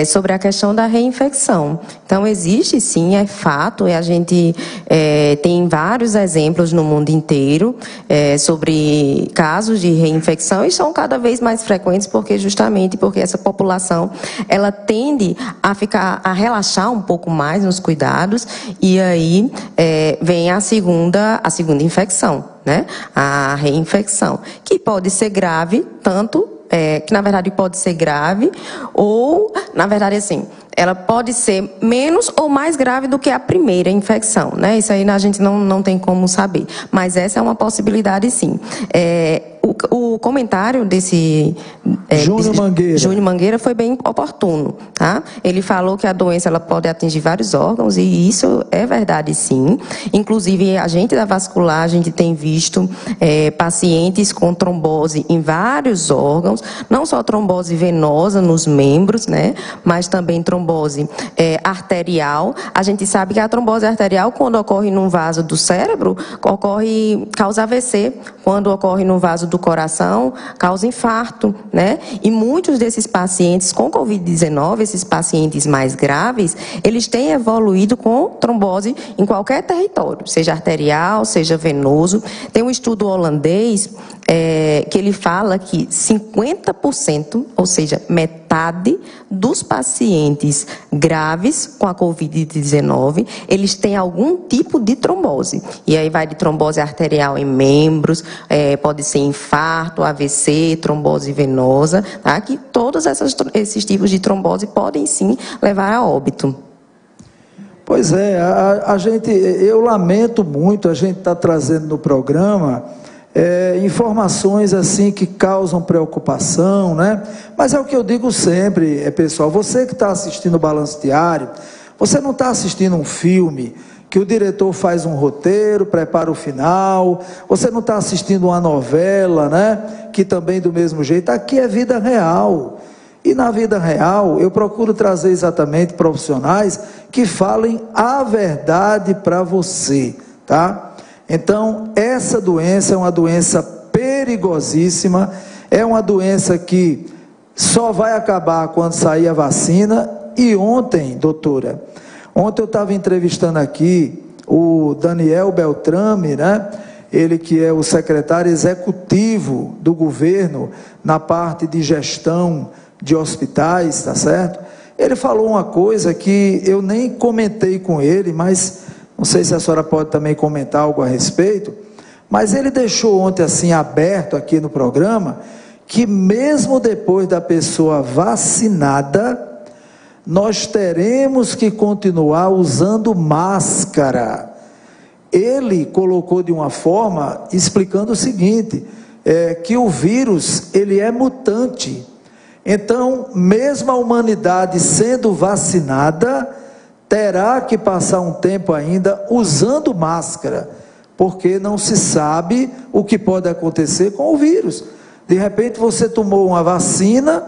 S19: sobre a questão da reinfecção. Então, existe sim, é fato, e a gente tem vários exemplos no mundo inteiro sobre casos de reinfecção, e são cada vez mais frequentes porque essa população, ela tende a relaxar um pouco mais nos cuidados, e aí vem a segunda infecção, né? A reinfecção, que pode ser grave, que na verdade pode ser grave, ou, na verdade, assim, ela pode ser menos ou mais grave do que a primeira infecção, né? Isso aí a gente não tem como saber, mas essa é uma possibilidade, sim. O comentário desse Júnior Mangueira foi bem oportuno, tá? Ele falou que a doença ela pode atingir vários órgãos, e isso é verdade, sim. Inclusive, a gente da vascular, a gente tem visto pacientes com trombose em vários órgãos, não só trombose venosa nos membros, né? Mas também trombose arterial. A gente sabe que a trombose arterial, quando ocorre num vaso do cérebro, causa AVC. Quando ocorre no vaso do coração, causa infarto, né? E muitos desses pacientes com Covid-19, esses pacientes mais graves, eles têm evoluído com trombose em qualquer território, seja arterial, seja venoso. Tem um estudo holandês que ele fala que 50%, ou seja, metade dos pacientes graves com a Covid-19, eles têm algum tipo de trombose. E aí vai de trombose arterial em membros, pode ser infarto, AVC, trombose venosa, tá? Que todos esses tipos de trombose podem sim levar a óbito.
S2: Pois é, eu lamento muito, a gente está trazendo no programa informações assim que causam preocupação, né? Mas é o que eu digo sempre, pessoal, você que está assistindo o Balanço Diário, você não está assistindo um filme que o diretor faz um roteiro, prepara o final, você não está assistindo uma novela, né? Que também do mesmo jeito, aqui é vida real. E na vida real, eu procuro trazer exatamente profissionais que falem a verdade para você, tá? Então, essa doença é uma doença perigosíssima, é uma doença que só vai acabar quando sair a vacina. E ontem, doutora, ontem eu estava entrevistando aqui o Daniel Beltrame, né? Ele que é o secretário executivo do governo na parte de gestão de hospitais, tá certo? Ele falou uma coisa que eu nem comentei com ele, mas não sei se a senhora pode também comentar algo a respeito, mas ele deixou ontem assim aberto aqui no programa, que mesmo depois da pessoa vacinada, nós teremos que continuar usando máscara. Ele colocou de uma forma, explicando o seguinte, que o vírus, ele é mutante. Então, mesmo a humanidade sendo vacinada, terá que passar um tempo ainda usando máscara, porque não se sabe o que pode acontecer com o vírus. De repente você tomou uma vacina,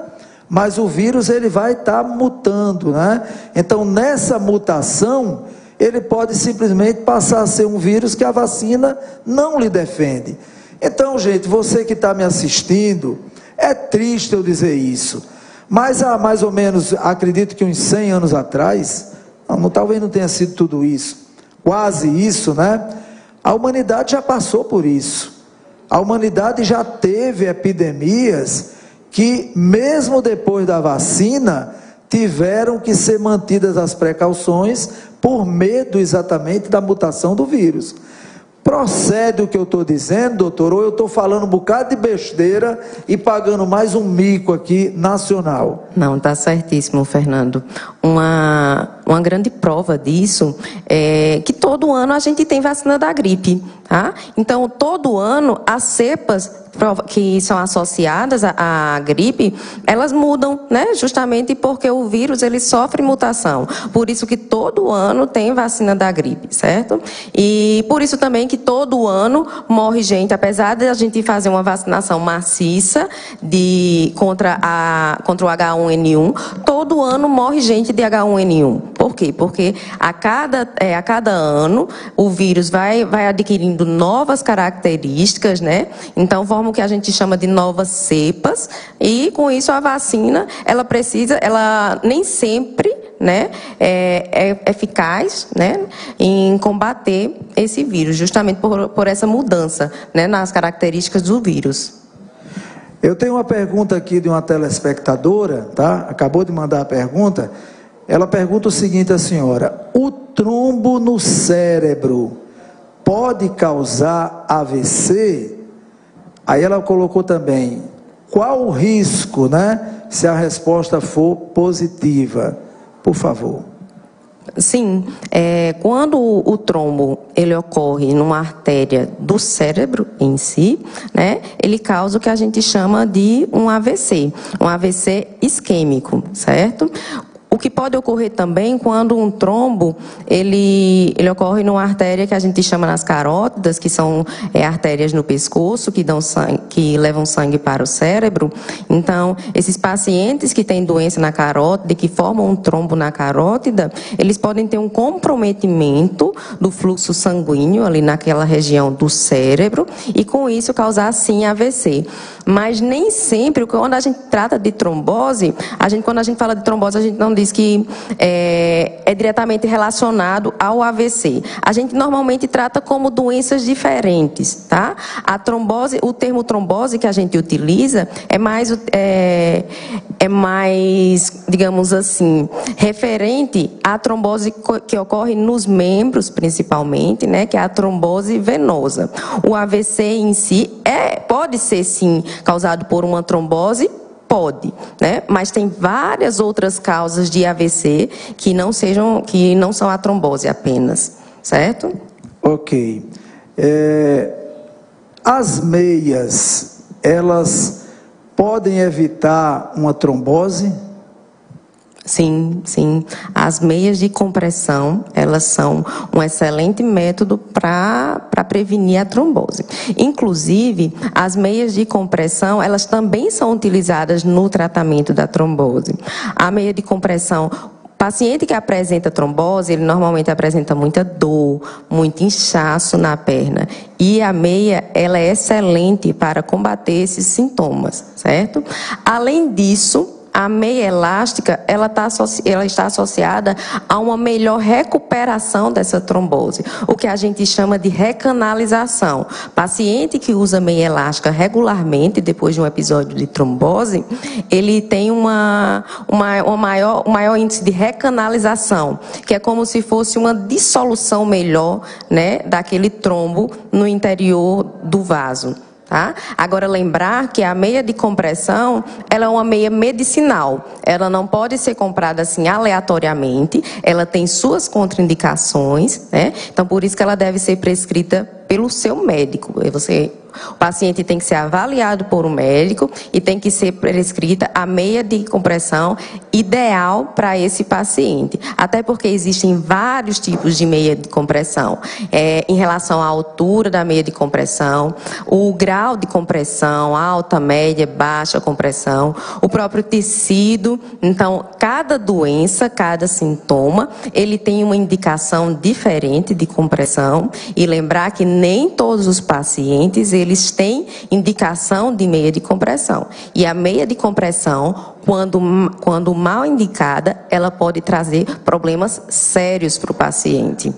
S2: mas o vírus ele vai estar mutando, né? Então, nessa mutação, ele pode simplesmente passar a ser um vírus que a vacina não lhe defende. Então, gente, você que está me assistindo, é triste eu dizer isso, mas há mais ou menos, acredito que uns 100 anos atrás, talvez não tenha sido tudo isso, quase isso, né? A humanidade já passou por isso. A humanidade já teve epidemias que, mesmo depois da vacina, tiveram que ser mantidas as precauções por medo exatamente da mutação do vírus. Procede o que eu estou dizendo, doutor, ou eu estou falando um bocado de besteira e pagando mais um mico aqui nacional?
S19: Não, está certíssimo, Fernando. Uma grande prova disso é que todo ano a gente tem vacina da gripe, tá? Então, todo ano as cepas que são associadas à gripe, elas mudam, né? Justamente porque o vírus, ele sofre mutação. Por isso que todo ano tem vacina da gripe, certo? E por isso também que todo ano morre gente, apesar de a gente fazer uma vacinação maciça contra o H1N1, todo ano morre gente de H1N1. Por quê? Porque a cada ano o vírus vai adquirindo novas características, né? Então, forma o que a gente chama de novas cepas, e com isso a vacina, ela nem sempre, né, é eficaz, né, em combater esse vírus, justamente por essa mudança, né, nas características do vírus.
S2: Eu tenho uma pergunta aqui de uma telespectadora, tá? Acabou de mandar a pergunta. Ela pergunta o seguinte à senhora: o trombo no cérebro pode causar AVC? Aí ela colocou também, qual o risco, né, se a resposta for positiva? Por favor.
S19: Sim, quando o trombo ele ocorre numa artéria do cérebro em si, né, ele causa o que a gente chama de um AVC isquêmico, certo? O que pode ocorrer também quando um trombo, ele ocorre numa artéria que a gente chama nas carótidas, que são artérias no pescoço, que levam sangue para o cérebro. Então, esses pacientes que têm doença na carótida e que formam um trombo na carótida, eles podem ter um comprometimento do fluxo sanguíneo ali naquela região do cérebro e com isso causar sim AVC. Mas nem sempre, quando a gente trata de trombose, quando a gente fala de trombose, a gente não diz que é diretamente relacionado ao AVC. A gente normalmente trata como doenças diferentes, tá? A trombose, o termo trombose que a gente utiliza é mais, digamos assim, referente à trombose que ocorre nos membros, principalmente, né? Que é a trombose venosa. O AVC em si pode ser sim causado por uma trombose. Pode, né? Mas tem várias outras causas de AVC que não são a trombose apenas, certo?
S2: Ok. as meias, elas podem evitar uma trombose?
S19: Sim, sim. As meias de compressão, elas são um excelente método para prevenir a trombose. Inclusive, as meias de compressão, elas também são utilizadas no tratamento da trombose. A meia de compressão, paciente que apresenta trombose, ele normalmente apresenta muita dor, muito inchaço na perna. E a meia, ela é excelente para combater esses sintomas, certo? Além disso, a meia elástica, ela está associada a uma melhor recuperação dessa trombose, o que a gente chama de recanalização. Paciente que usa meia elástica regularmente, depois de um episódio de trombose, ele tem um maior índice de recanalização, que é como se fosse uma dissolução melhor, né, daquele trombo no interior do vaso. Tá? Agora, lembrar que a meia de compressão, ela é uma meia medicinal. Ela não pode ser comprada assim aleatoriamente. Ela tem suas contraindicações, né? Então, por isso que ela deve ser prescrita pelo seu médico. O paciente tem que ser avaliado por um médico e tem que ser prescrita a meia de compressão ideal para esse paciente. Até porque existem vários tipos de meia de compressão. Em relação à altura da meia de compressão, o grau de compressão, alta, média, baixa compressão, o próprio tecido. Então, cada doença, cada sintoma, ele tem uma indicação diferente de compressão. E lembrar que nem todos os pacientes, eles têm indicação de meia de compressão. E a meia de compressão, quando mal indicada, ela pode trazer problemas sérios para o paciente.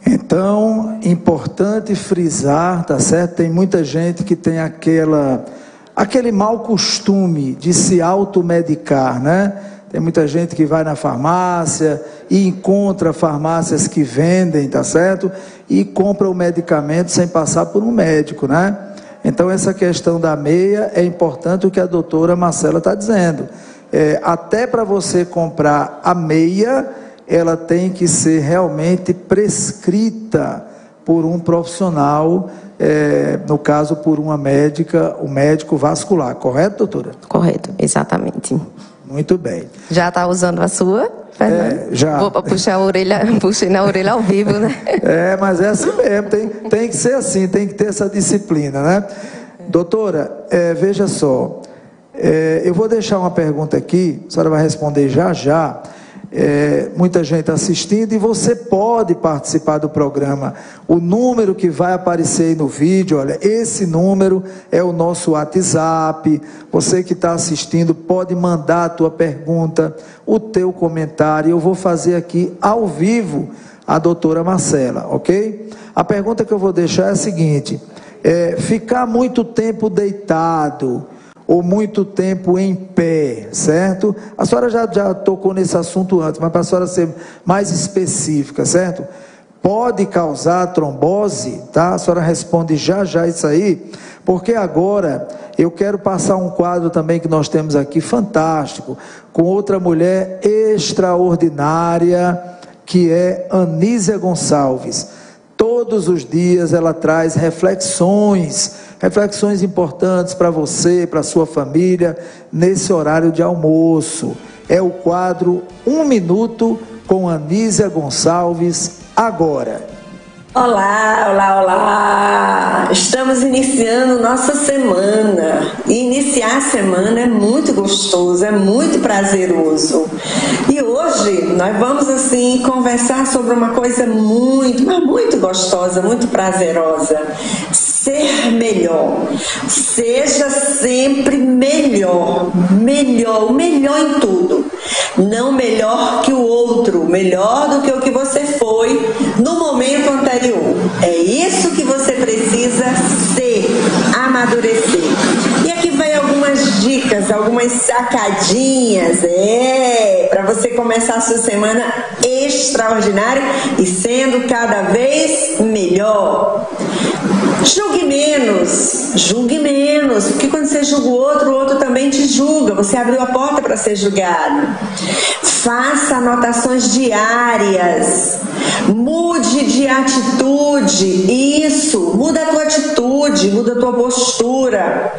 S2: Então, importante frisar, tá certo? Tem muita gente que tem aquele mau costume de se automedicar, né? Tem muita gente que vai na farmácia e encontra farmácias que vendem, tá certo? E compra o medicamento sem passar por um médico, né? Então, essa questão da meia é importante o que a doutora Marcela está dizendo. Até para você comprar a meia, ela tem que ser realmente prescrita por um profissional, no caso, por uma médica, um médico vascular. Correto, doutora?
S19: Correto, exatamente.
S2: Muito bem.
S19: Já está usando a sua, Fernando?
S2: Já.
S19: Vou puxar a orelha, puxei na orelha ao vivo, né?
S2: Mas é assim mesmo, tem que ser assim, tem que ter essa disciplina, né? Doutora, veja só, eu vou deixar uma pergunta aqui, a senhora vai responder já já. Muita gente assistindo e você pode participar do programa. O número que vai aparecer aí no vídeo, olha, esse número é o nosso WhatsApp. Você que está assistindo pode mandar a tua pergunta, o teu comentário. Eu vou fazer aqui ao vivo a doutora Marcela, ok? A pergunta que eu vou deixar é a seguinte: ficar muito tempo deitado ou muito tempo em pé, certo? A senhora já tocou nesse assunto antes, mas para a senhora ser mais específica, certo? Pode causar trombose, tá? A senhora responde já isso aí, porque agora eu quero passar um quadro também que nós temos aqui, fantástico, com outra mulher extraordinária, que é Anísia Gonçalves. Todos os dias ela traz reflexões importantes para você, para sua família, nesse horário de almoço. É o quadro 1 Minuto com Anísia Gonçalves, agora.
S1: Olá! Estamos iniciando nossa semana. E iniciar a semana é muito gostoso, é muito prazeroso. E hoje nós vamos assim conversar sobre uma coisa muito, mas muito gostosa, muito prazerosa. Ser melhor. Seja sempre melhor. Melhor, o melhor em tudo. Não melhor que o outro, melhor do que o que você foi no momento anterior. É isso que você precisa ser, amadurecer. E aqui vai algumas dicas, algumas sacadinhas, para você começar a sua semana extraordinária e sendo cada vez melhor. Julgue menos, porque quando você julga o outro também te julga, você abriu a porta para ser julgado. Faça anotações diárias, mude de atitude, isso, muda a tua atitude, muda a tua postura,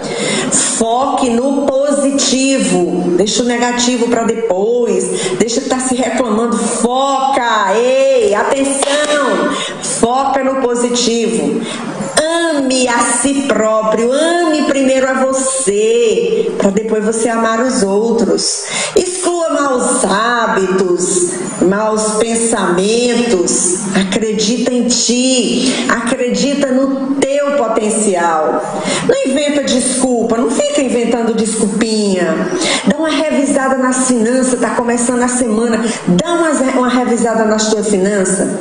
S1: foque no positivo, deixa o negativo para depois, deixa de estar se reclamando, foca, ei, atenção, foca no positivo. Ame a si próprio, ame primeiro a você, para depois você amar os outros. Exclua maus hábitos, maus pensamentos. Acredita em ti, acredita no teu potencial. Não inventa desculpa, não fica inventando desculpinha. Dá uma revisada nas finanças, está começando a semana. Dá uma revisada nas tuas finanças.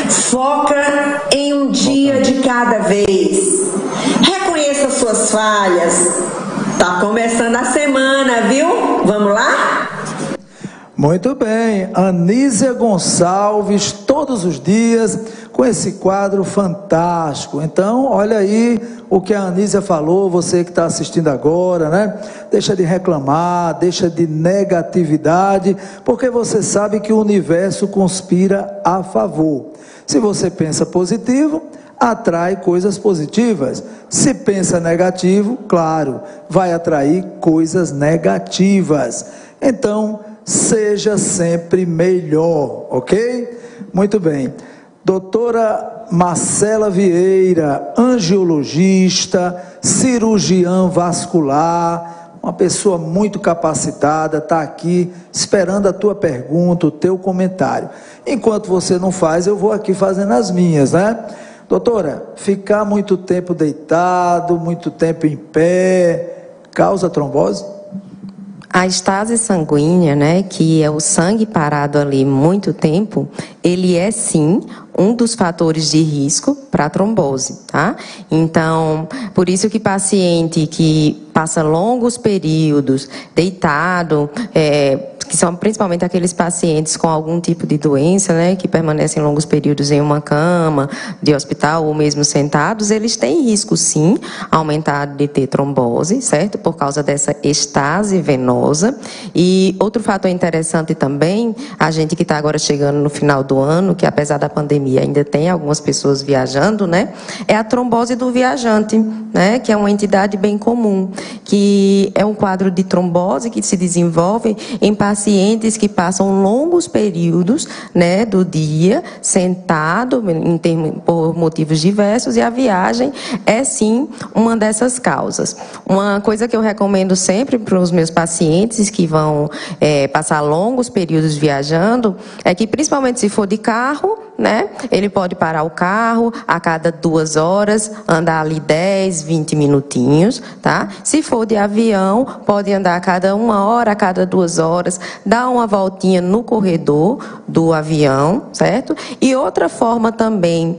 S1: Foca em um dia de cada vez. Reconheça suas falhas. Tá começando a semana, viu? Vamos lá?
S2: Muito bem, Anísia Gonçalves, todos os dias, com esse quadro fantástico. Então, olha aí o que a Anísia falou, você que está assistindo agora, né? Deixa de reclamar, deixa de negatividade, porque você sabe que o universo conspira a favor. Se você pensa positivo, atrai coisas positivas. Se pensa negativo, claro, vai atrair coisas negativas. Então, seja sempre melhor, ok? Muito bem. Doutora Marcela Vieira, angiologista, cirurgiã vascular, uma pessoa muito capacitada, está aqui esperando a tua pergunta, o teu comentário. Enquanto você não faz, eu vou aqui fazendo as minhas, né? Doutora, ficar muito tempo deitado, muito tempo em pé, causa trombose?
S19: A estase sanguínea, né, que é o sangue parado ali muito tempo, ele é sim um dos fatores de risco para a trombose, tá? Então, por isso que paciente que passa longos períodos deitado, que são principalmente aqueles pacientes com algum tipo de doença, né, que permanecem longos períodos em uma cama de hospital ou mesmo sentados, eles têm risco, sim, aumentado de ter trombose, certo? Por causa dessa estase venosa. E outro fator interessante também, a gente que está agora chegando no final do ano, que apesar da pandemia ainda tem algumas pessoas viajando, né, é a trombose do viajante, né, que é uma entidade bem comum, que é um quadro de trombose que se desenvolve em pacientes que passam longos períodos, né, do dia sentado por motivos diversos, e a viagem é sim uma dessas causas. Uma coisa que eu recomendo sempre para os meus pacientes que vão passar longos períodos viajando é que, principalmente se for de carro, né, ele pode parar o carro a cada 2 horas, andar ali 10, 20 minutinhos, tá? Se for de avião, pode andar a cada 1 hora, a cada 2 horas, dar uma voltinha no corredor do avião, certo? E outra forma também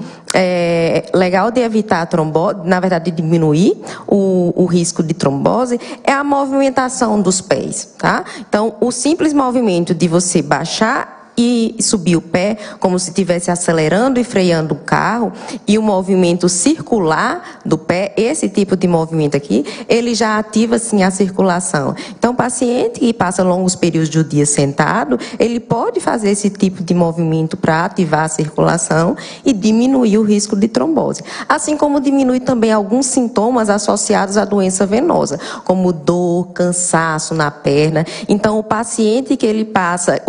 S19: legal de evitar a trombose, na verdade de diminuir o risco de trombose, é a movimentação dos pés, tá? Então, o simples movimento de você baixar e subir o pé, como se estivesse acelerando e freando o carro, e o movimento circular do pé, esse tipo de movimento aqui, ele já ativa, sim, a circulação. Então, o paciente que passa longos períodos do dia sentado, ele pode fazer esse tipo de movimento para ativar a circulação e diminuir o risco de trombose. Assim como diminui também alguns sintomas associados à doença venosa, como dor, cansaço na perna. Então, o paciente que ele passa,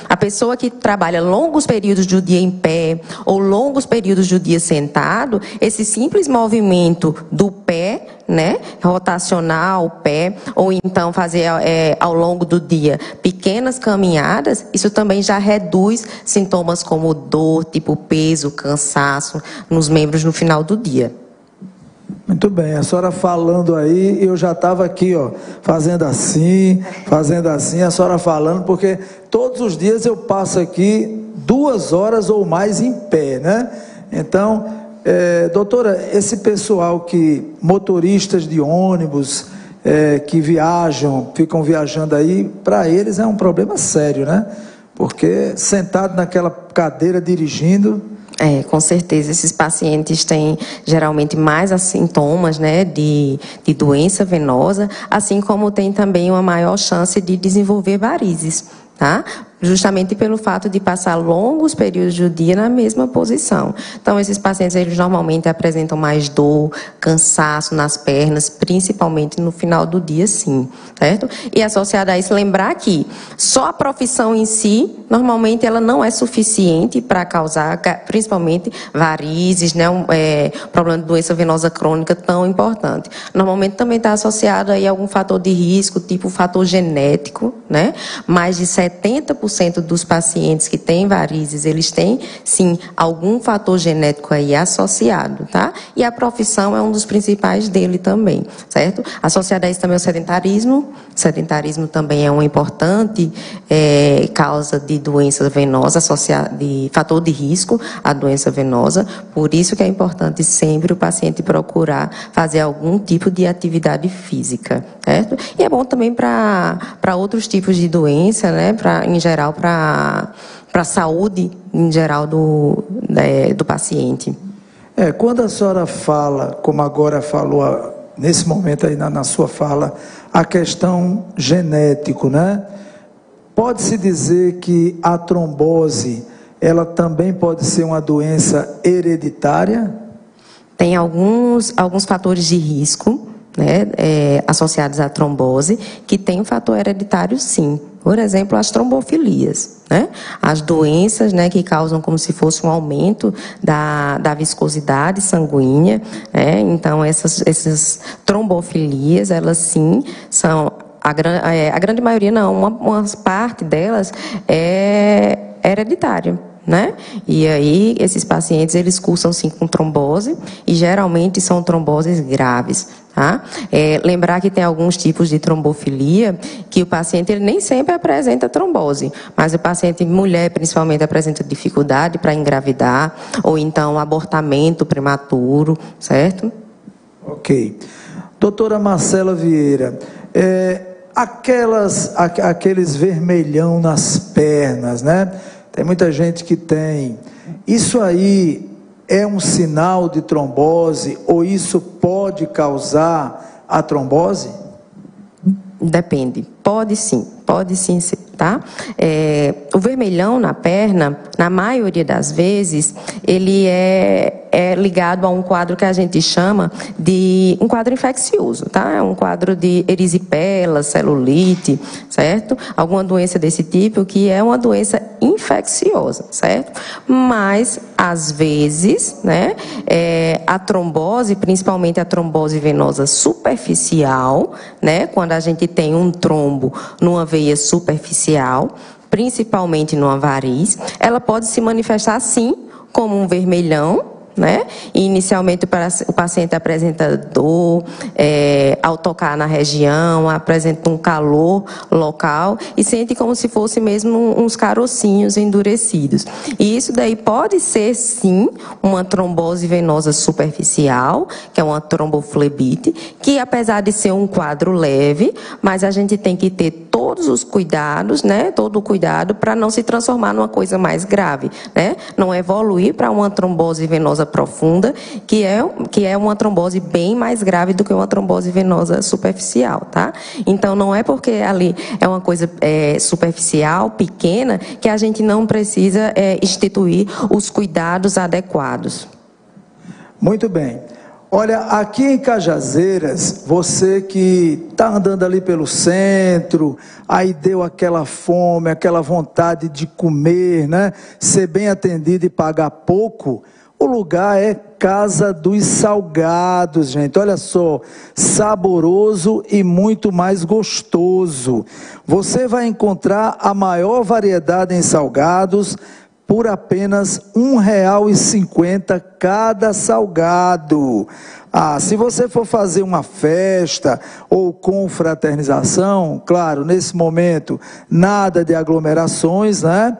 S19: a pessoa que trabalha longos períodos do dia em pé ou longos períodos do dia sentado, esse simples movimento do pé, né, rotacionar o pé, ou então fazer ao longo do dia pequenas caminhadas, isso também já reduz sintomas como dor, tipo peso, cansaço nos membros no final do dia.
S2: Muito bem, a senhora falando aí, eu já estava aqui, ó, fazendo assim, a senhora falando, porque todos os dias eu passo aqui 2 horas ou mais em pé, né? Então, doutora, esse pessoal motoristas de ônibus, que ficam viajando aí, para eles é um problema sério, né? Porque sentado naquela cadeira dirigindo...
S19: Com certeza, esses pacientes têm geralmente mais sintomas, né, de doença venosa, assim como tem também uma maior chance de desenvolver varizes, tá? Justamente pelo fato de passar longos períodos do dia na mesma posição. Então, esses pacientes, eles normalmente apresentam mais dor, cansaço nas pernas, principalmente no final do dia, sim, certo? E associado a isso, lembrar que só a profissão em si, normalmente, ela não é suficiente para causar, principalmente, varizes, né, problema de doença venosa crônica tão importante. Normalmente, também está associado aí a algum fator de risco, tipo fator genético, né? Mais de 70% dos pacientes que têm varizes, eles têm, sim, algum fator genético aí associado, tá? E a profissão é um dos principais dele também, certo? Associado a isso também o sedentarismo. O sedentarismo também é uma importante causa de doença venosa, de fator de risco à doença venosa. Por isso que é importante sempre o paciente procurar fazer algum tipo de atividade física, certo? E é bom também para outros tipos de doença, né? Em geral, para a saúde em geral do paciente.
S2: Quando a senhora fala, como agora falou nesse momento aí na sua fala, a questão genético, né? Pode-se dizer que a trombose, ela também pode ser uma doença hereditária?
S19: Tem alguns fatores de risco, né, associados à trombose, que tem um fator hereditário, sim. Por exemplo, as trombofilias, né? As doenças, né, que causam como se fosse um aumento da viscosidade sanguínea, né? Então, essas trombofilias, elas sim são, a grande maioria não, uma parte delas é hereditária, né? E aí, esses pacientes, eles cursam sim com trombose e geralmente são tromboses graves, tá? Lembrar que tem alguns tipos de trombofilia que o paciente ele nem sempre apresenta trombose, mas o paciente, mulher principalmente, apresenta dificuldade para engravidar ou então abortamento prematuro, certo?
S2: Ok. Doutora Marcela Vieira, aqueles vermelhão nas pernas, né? Tem muita gente que tem. Isso aí é um sinal de trombose ou isso pode causar a trombose?
S19: Depende. Pode sim, tá? O vermelhão na perna, na maioria das vezes, ele é ligado a um quadro que a gente chama de um quadro infeccioso, tá? É um quadro de erisipela, celulite, certo? Alguma doença desse tipo que é uma doença infecciosa, certo? Mas, às vezes, né, a trombose, principalmente a trombose venosa superficial, né, quando a gente tem um trombo numa veia superficial, principalmente numa variz, ela pode se manifestar sim como um vermelhão, né? E inicialmente o paciente apresenta dor, ao tocar na região, apresenta um calor local e sente como se fosse mesmo uns carocinhos endurecidos. E isso daí pode ser sim uma trombose venosa superficial, que é uma tromboflebite, que apesar de ser um quadro leve, mas a gente tem que ter todos os cuidados, né? Todo o cuidado para não se transformar numa coisa mais grave, né? Não evoluir para uma trombose venosa profunda, que é uma trombose bem mais grave do que uma trombose venosa superficial, tá? Então, não é porque ali é uma coisa superficial, pequena, que a gente não precisa instituir os cuidados adequados.
S2: Muito bem. Olha, aqui em Cajazeiras, você que está andando ali pelo centro, aí deu aquela fome, aquela vontade de comer, né? Ser bem atendido e pagar pouco, o lugar é Casa dos Salgados, gente. Olha só, saboroso e muito mais gostoso. Você vai encontrar a maior variedade em salgados por apenas R$ 1,50 cada salgado. Se você for fazer uma festa ou confraternização, claro, nesse momento, nada de aglomerações, né?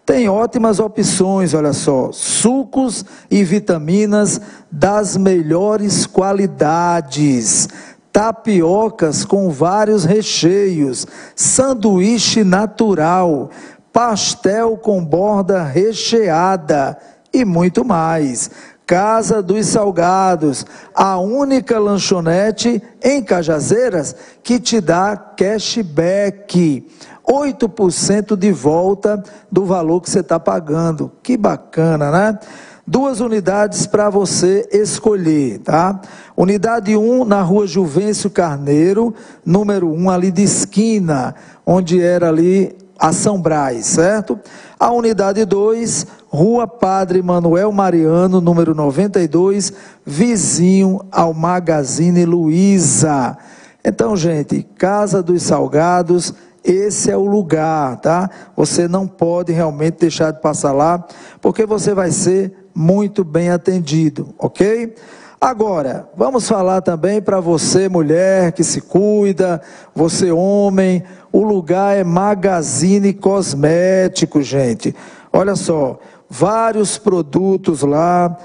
S2: Tem ótimas opções, olha só, sucos e vitaminas das melhores qualidades, tapiocas com vários recheios, sanduíche natural, pastel com borda recheada e muito mais. Casa dos Salgados, a única lanchonete em Cajazeiras que te dá cashback. 8% de volta do valor que você está pagando. Que bacana, né? 2 unidades para você escolher, tá? Unidade 1 na rua Juvencio Carneiro, número 1, ali de esquina, onde era ali a São Brás, certo? A unidade 2, Rua Padre Manuel Mariano, número 92, vizinho ao Magazine Luiza. Então, gente, Casa dos Salgados, esse é o lugar, tá? Você não pode realmente deixar de passar lá, porque você vai ser muito bem atendido, ok? Agora, vamos falar também para você, mulher que se cuida, você, homem, o lugar é Magazine Cosméticos, gente. Olha só, vários produtos lá,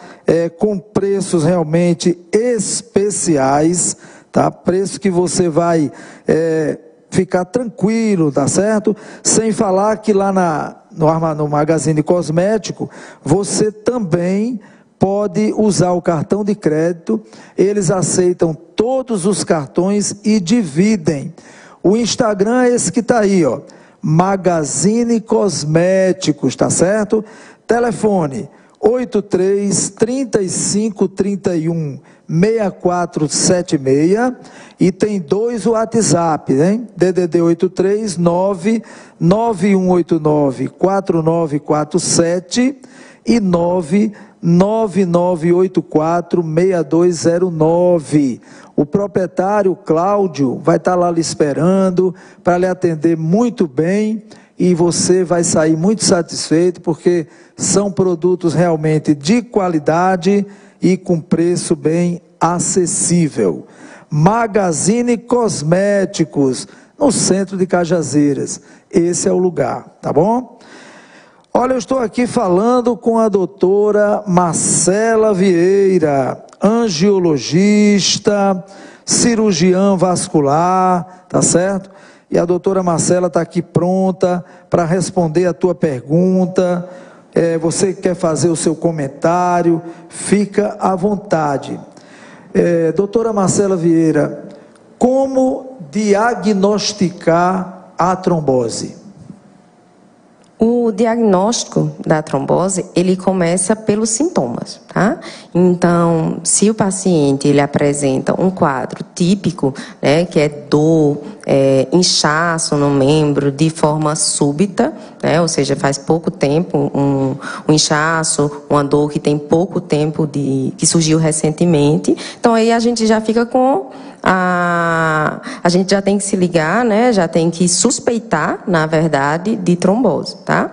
S2: com preços realmente especiais, tá? Preço que você vai ficar tranquilo, tá certo? Sem falar que lá no Magazine Cosmético, você também pode usar o cartão de crédito, eles aceitam todos os cartões e dividem. O Instagram é esse que está aí, ó, Magazine Cosméticos, tá certo? Telefone 83 35 31 6476 e tem 2 WhatsApp, hein? DDD 83 99189 4947 e 99984 6209. O proprietário Cláudio vai estar lá lhe esperando para lhe atender muito bem e você vai sair muito satisfeito porque são produtos realmente de qualidade e com preço bem acessível. Magazine Cosméticos, no centro de Cajazeiras. Esse é o lugar, tá bom? Olha, eu estou aqui falando com a doutora Marcela Vieira, angiologista, cirurgiã vascular, tá certo? E a doutora Marcela está aqui pronta para responder a tua pergunta. Você quer fazer o seu comentário, fica à vontade. Doutora Marcela Vieira, como diagnosticar a trombose?
S19: O diagnóstico da trombose, ele começa pelos sintomas, tá? Então, se o paciente, ele apresenta um quadro típico, né, que é dor, inchaço no membro de forma súbita, né, ou seja, faz pouco tempo, um inchaço, uma dor que tem pouco tempo que surgiu recentemente, então aí a gente já fica com a gente já tem que se ligar, né? Já tem que suspeitar, na verdade, de trombose, tá?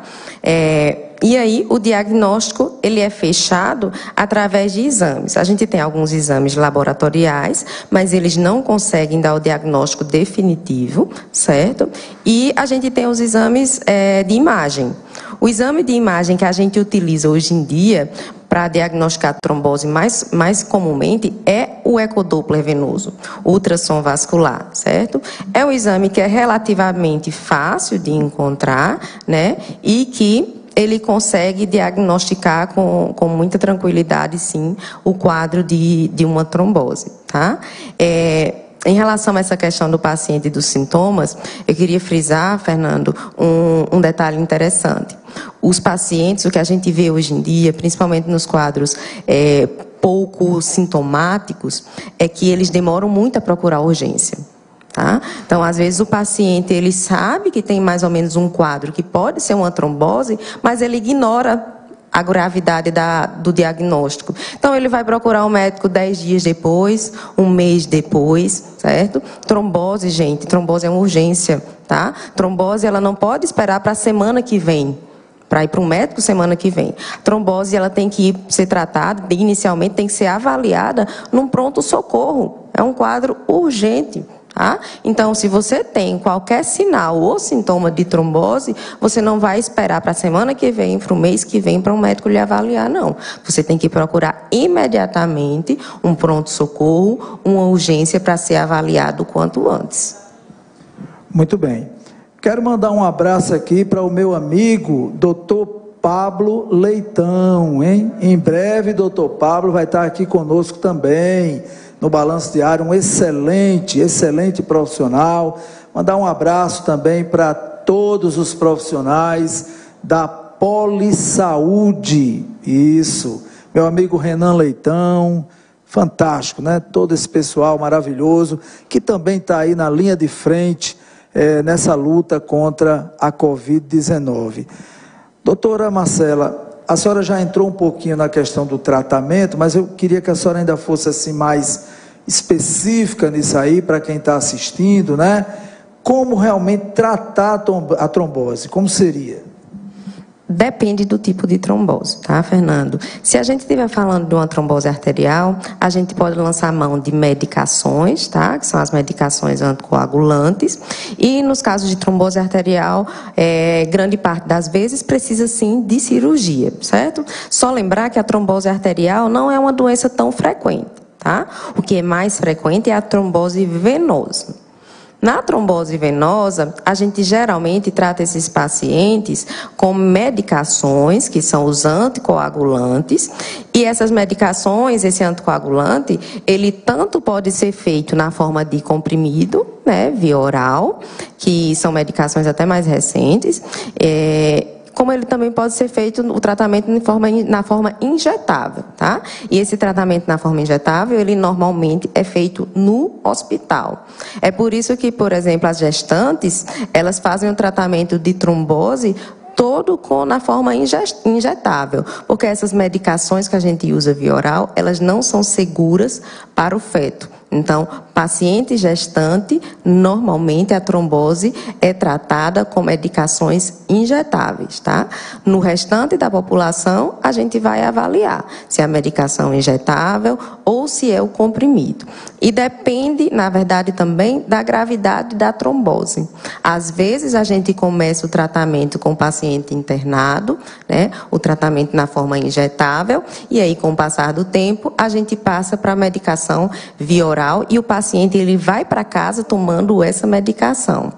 S19: E aí, o diagnóstico, ele é fechado através de exames. A gente tem alguns exames laboratoriais, mas eles não conseguem dar o diagnóstico definitivo, certo? E a gente tem os exames de imagem. O exame de imagem que a gente utiliza hoje em dia para diagnosticar trombose mais comumente é o ecodoppler venoso, ultrassom vascular, certo? É um exame que é relativamente fácil de encontrar, né? E que ele consegue diagnosticar com muita tranquilidade, sim, o quadro de uma trombose, tá? Em relação a essa questão do paciente e dos sintomas, eu queria frisar, Fernando, um detalhe interessante. Os pacientes, o que a gente vê hoje em dia, principalmente nos quadros pouco sintomáticos, é que eles demoram muito a procurar urgência. Tá? Então, às vezes, o paciente ele sabe que tem mais ou menos um quadro que pode ser uma trombose, mas ele ignora a gravidade do diagnóstico. Então, ele vai procurar o médico 10 dias depois, um mês depois, certo? Trombose, gente, trombose é uma urgência, tá? Trombose, ela não pode esperar para a semana que vem, para ir para o médico semana que vem. Trombose, ela tem que ser tratada, inicialmente tem que ser avaliada num pronto-socorro. É um quadro urgente. Tá? Então, se você tem qualquer sinal ou sintoma de trombose, você não vai esperar para a semana que vem, para o mês que vem, para um médico lhe avaliar, não. Você tem que procurar imediatamente um pronto-socorro, uma urgência para ser avaliado o quanto antes.
S2: Muito bem. Quero mandar um abraço aqui para o meu amigo, doutor Pablo Leitão, hein? Em breve, doutor Pablo vai estar aqui conosco também, no Balanço Diário, um excelente profissional. Mandar um abraço também para todos os profissionais da Polisaúde, isso, meu amigo Renan Leitão, fantástico, né? Todo esse pessoal maravilhoso, que também está aí na linha de frente, nessa luta contra a Covid-19. Doutora Marcela, a senhora já entrou um pouquinho na questão do tratamento, mas eu queria que a senhora ainda fosse assim mais específica nisso aí, para quem está assistindo, né? Como realmente tratar a trombose? Como seria?
S19: Depende do tipo de trombose, tá, Fernando? Se a gente estiver falando de uma trombose arterial, a gente pode lançar mão de medicações, tá? Que são as medicações anticoagulantes. E nos casos de trombose arterial, grande parte das vezes precisa sim de cirurgia, certo? Só lembrar que a trombose arterial não é uma doença tão frequente, tá? O que é mais frequente é a trombose venosa. Na trombose venosa, a gente geralmente trata esses pacientes com medicações, que são os anticoagulantes, e essas medicações, esse anticoagulante, ele tanto pode ser feito na forma de comprimido, né, via oral, que são medicações até mais recentes, como ele também pode ser feito o tratamento na forma injetável, tá? E esse tratamento na forma injetável, ele normalmente é feito no hospital. É por isso que, por exemplo, as gestantes, elas fazem um tratamento de trombose todo na forma injetável, porque essas medicações que a gente usa via oral, elas não são seguras para o feto. Então, paciente gestante, normalmente a trombose é tratada com medicações injetáveis, tá? No restante da população, a gente vai avaliar se é a medicação injetável ou se é o comprimido. E depende, na verdade, também da gravidade da trombose. Às vezes, a gente começa o tratamento com o paciente internado, né? O tratamento na forma injetável, e aí, com o passar do tempo, a gente passa para a medicação via oral, e o paciente ele vai para casa tomando essa medicação.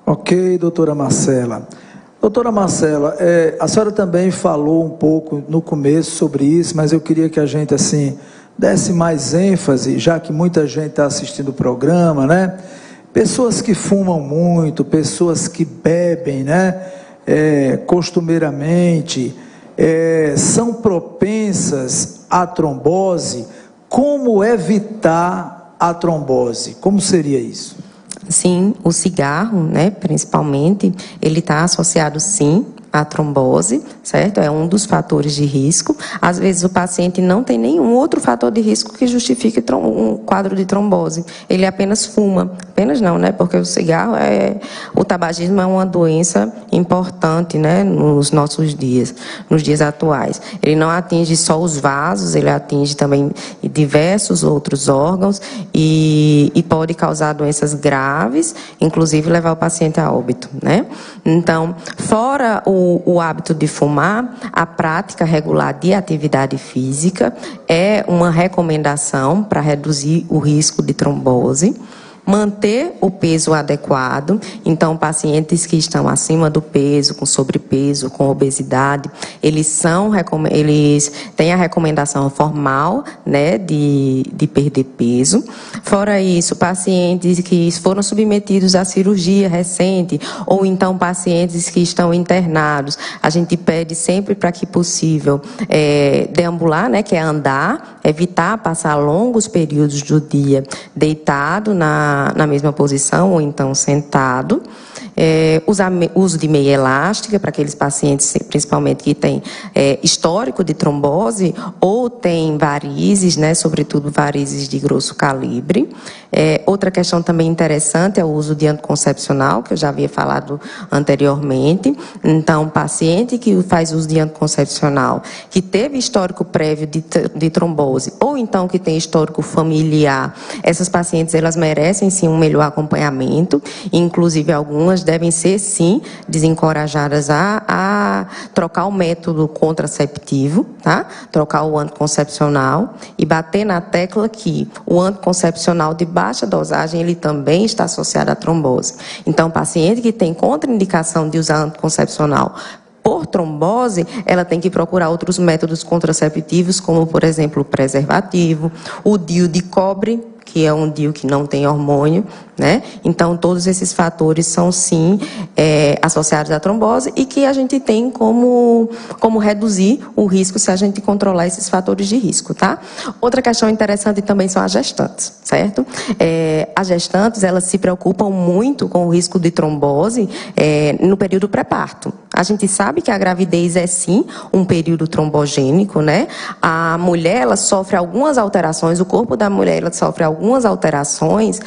S2: Ok, doutora Marcela. Doutora Marcela, a senhora também falou um pouco no começo sobre isso, mas eu queria que a gente assim desse mais ênfase, já que muita gente está assistindo o programa, né? Pessoas que fumam muito, pessoas que bebem, né? Costumeiramente, são propensas à trombose. Como evitar a trombose? Como seria isso?
S19: Sim, o cigarro, né, principalmente, ele está associado, sim, à trombose, certo? É um dos fatores de risco. Às vezes o paciente não tem nenhum outro fator de risco que justifique um quadro de trombose. Ele apenas fuma. Apenas não, né? Porque o cigarro o tabagismo é uma doença importante, né? Nos nossos dias, nos dias atuais. Ele não atinge só os vasos, ele atinge também diversos outros órgãos e pode causar doenças graves, inclusive levar o paciente a óbito, né? Então, fora o hábito de fumar, a prática regular de atividade física é uma recomendação para reduzir o risco de trombose. Manter o peso adequado, então pacientes que estão acima do peso, com sobrepeso, com obesidade, eles têm a recomendação formal, né, de perder peso. Fora isso, pacientes que foram submetidos à cirurgia recente, ou então pacientes que estão internados, a gente pede sempre para que possível deambular, né, que é andar, evitar passar longos períodos do dia deitado na mesma posição, ou então sentado. Uso de meia elástica para aqueles pacientes, principalmente que têm histórico de trombose ou têm varizes, né, sobretudo varizes de grosso calibre. Outra questão também interessante é o uso de anticoncepcional, que eu já havia falado anteriormente. Então, paciente que faz uso de anticoncepcional, que teve histórico prévio de trombose, ou então que tem histórico familiar, essas pacientes, elas merecem sim um melhor acompanhamento, inclusive algumas devem ser sim desencorajadas a trocar o método contraceptivo, tá? Trocar o anticoncepcional e bater na tecla que o anticoncepcional de baixa dosagem, ele também está associado à trombose. Então, paciente que tem contraindicação de usar anticoncepcional por trombose, ela tem que procurar outros métodos contraceptivos, como, por exemplo, o preservativo, o DIU de cobre, que é um DIU que não tem hormônio, né? Então, todos esses fatores são, sim, associados à trombose e que a gente tem como reduzir o risco se a gente controlar esses fatores de risco, tá? Outra questão interessante também são as gestantes, certo? As gestantes, elas se preocupam muito com o risco de trombose no período pré-parto. A gente sabe que a gravidez é, sim, um período trombogênico, né? A mulher, ela sofre algumas alterações, o corpo da mulher, ela sofre algumas alterações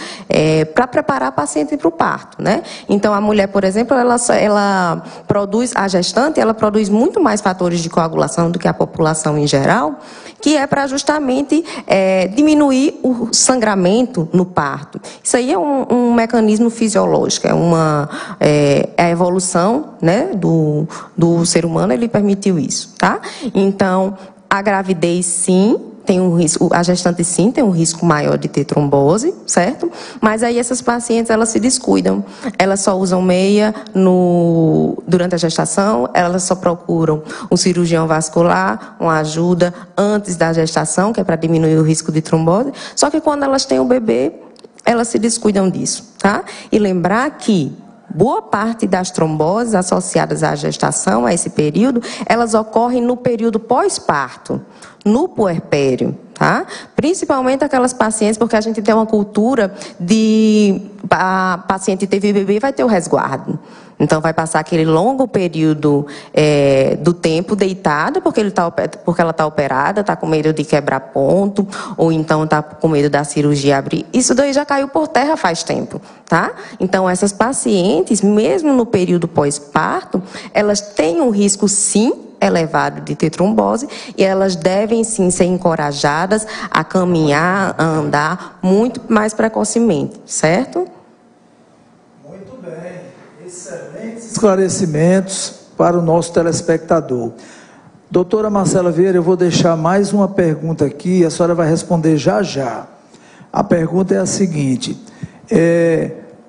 S19: para preparar a paciente para o parto, né? Então, a mulher, por exemplo, ela produz, a gestante, ela produz muito mais fatores de coagulação do que a população em geral, que é para justamente diminuir o sangramento no parto. Isso aí é um mecanismo fisiológico, é a evolução, né, do ser humano, ele permitiu isso, tá? Então, a gravidez, sim, tem um risco, a gestante sim tem um risco maior de ter trombose, certo? Mas aí essas pacientes, elas se descuidam, elas só usam meia durante a gestação, elas só procuram um cirurgião vascular, uma ajuda antes da gestação, que é para diminuir o risco de trombose, só que quando elas têm o bebê, elas se descuidam disso, tá? E lembrar que boa parte das tromboses associadas à gestação, a esse período, elas ocorrem no período pós-parto, no puerpério, tá? Principalmente aquelas pacientes, porque a gente tem uma cultura de a paciente teve bebê, vai ter o resguardo. Então, vai passar aquele longo período do tempo deitada, porque ela está operada, está com medo de quebrar ponto, ou então está com medo da cirurgia abrir. Isso daí já caiu por terra faz tempo, tá? Então, essas pacientes, mesmo no período pós-parto, elas têm um risco, sim, elevado de ter trombose, e elas devem, sim, ser encorajadas a caminhar, a andar muito mais precocemente, certo?
S2: Muito bem. Excelentes esclarecimentos para o nosso telespectador. Doutora Marcela Vieira, eu vou deixar mais uma pergunta aqui, e a senhora vai responder já já. A pergunta é a seguinte: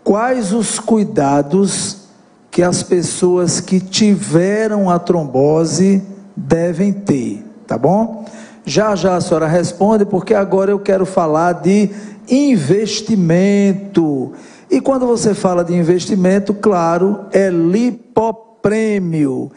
S2: quais os cuidados que as pessoas que tiveram a trombose devem ter, tá bom? Já já a senhora responde, porque agora eu quero falar de investimento. E quando você fala de investimento, claro, é Lipoprêmio.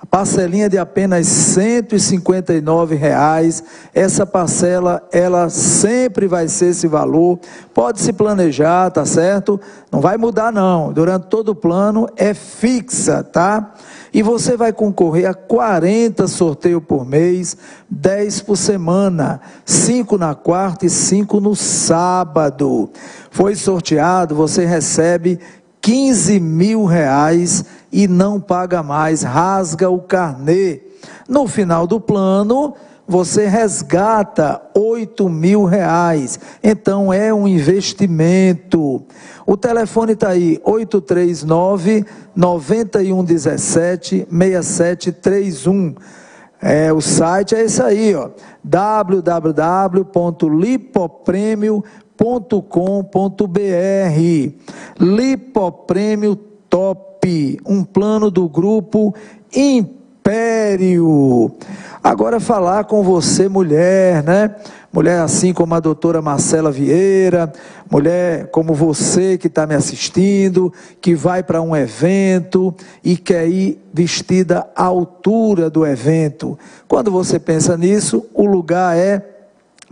S2: A parcelinha de apenas R$ 159,00. Essa parcela, ela sempre vai ser esse valor. Pode se planejar, tá certo? Não vai mudar não. Durante todo o plano é fixa, tá? E você vai concorrer a 40 sorteios por mês, 10 por semana, 5 na quarta e 5 no sábado. Foi sorteado, você recebe R$ 15.000 e não paga mais, rasga o carnê. No final do plano, você resgata R$ 8.000. Então é um investimento. O telefone está aí, 839-9117-6731. O site é esse aí, ó, www.lipopremio.com.br. Lipoprêmio Top, um plano do grupo Império. Agora falar com você, mulher, né? Mulher assim como a doutora Marcela Vieira, mulher como você que está me assistindo, que vai para um evento e quer ir vestida à altura do evento. Quando você pensa nisso, o lugar é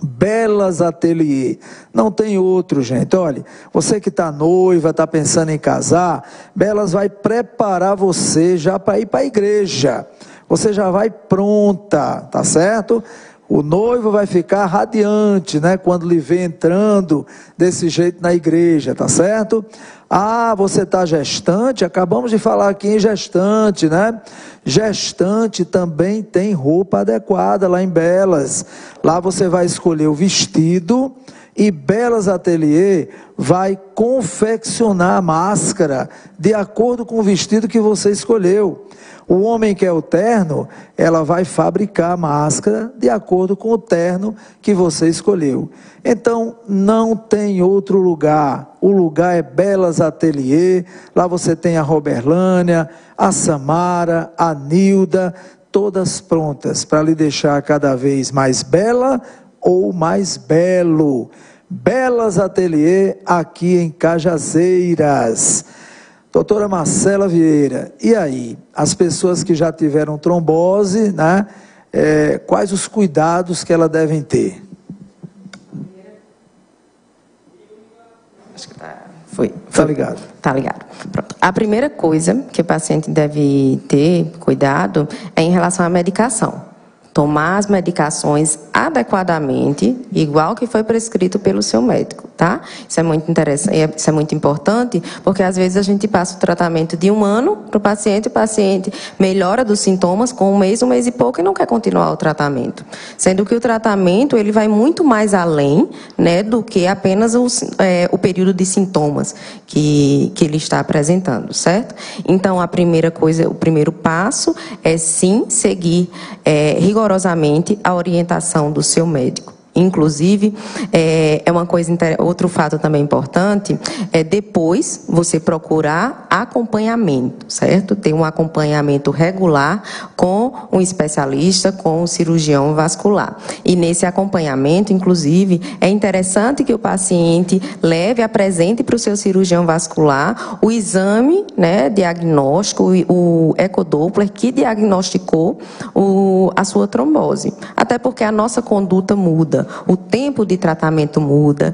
S2: Belas Atelier, não tem outro, gente. Olha, você que está noiva, está pensando em casar, Belas vai preparar você já para ir para a igreja. Você já vai pronta, tá certo? O noivo vai ficar radiante, né? Quando lhe vê entrando desse jeito na igreja, tá certo? Ah, você está gestante? Acabamos de falar aqui em gestante, né? Gestante também tem roupa adequada lá em Belas. Lá você vai escolher o vestido e Belas Atelier vai confeccionar a máscara de acordo com o vestido que você escolheu. O homem que é o terno, ela vai fabricar a máscara de acordo com o terno que você escolheu. Então, não tem outro lugar. O lugar é Belas Atelier. Lá você tem a Roberlânia, a Samara, a Nilda, todas prontas para lhe deixar cada vez mais bela ou mais belo. Belas Atelier, aqui em Cajazeiras. Doutora Marcela Vieira, e aí? As pessoas que já tiveram trombose, né? Quais os cuidados que elas devem ter?
S19: Acho que tá
S2: ligado.
S19: Tá ligado. Pronto. A primeira coisa que o paciente deve ter cuidado é em relação à medicação. Tomar as medicações adequadamente, igual que foi prescrito pelo seu médico, tá? Isso é muito interessante, isso é muito importante, porque às vezes a gente passa o tratamento de 1 ano para o paciente melhora dos sintomas com 1 mês e pouco e não quer continuar o tratamento. Sendo que o tratamento, ele vai muito mais além, né, do que apenas o período de sintomas que ele está apresentando, certo? Então, a primeira coisa, o primeiro passo é sim seguir rigorosamente a orientação do seu médico. Inclusive, outro fato também importante é depois você procurar acompanhamento, certo? Ter um acompanhamento regular com um especialista, com um cirurgião vascular. E nesse acompanhamento, inclusive, é interessante que o paciente apresente para o seu cirurgião vascular o exame, né, diagnóstico, o ecodoppler que diagnosticou a sua trombose. Até porque a nossa conduta muda. O tempo de tratamento muda,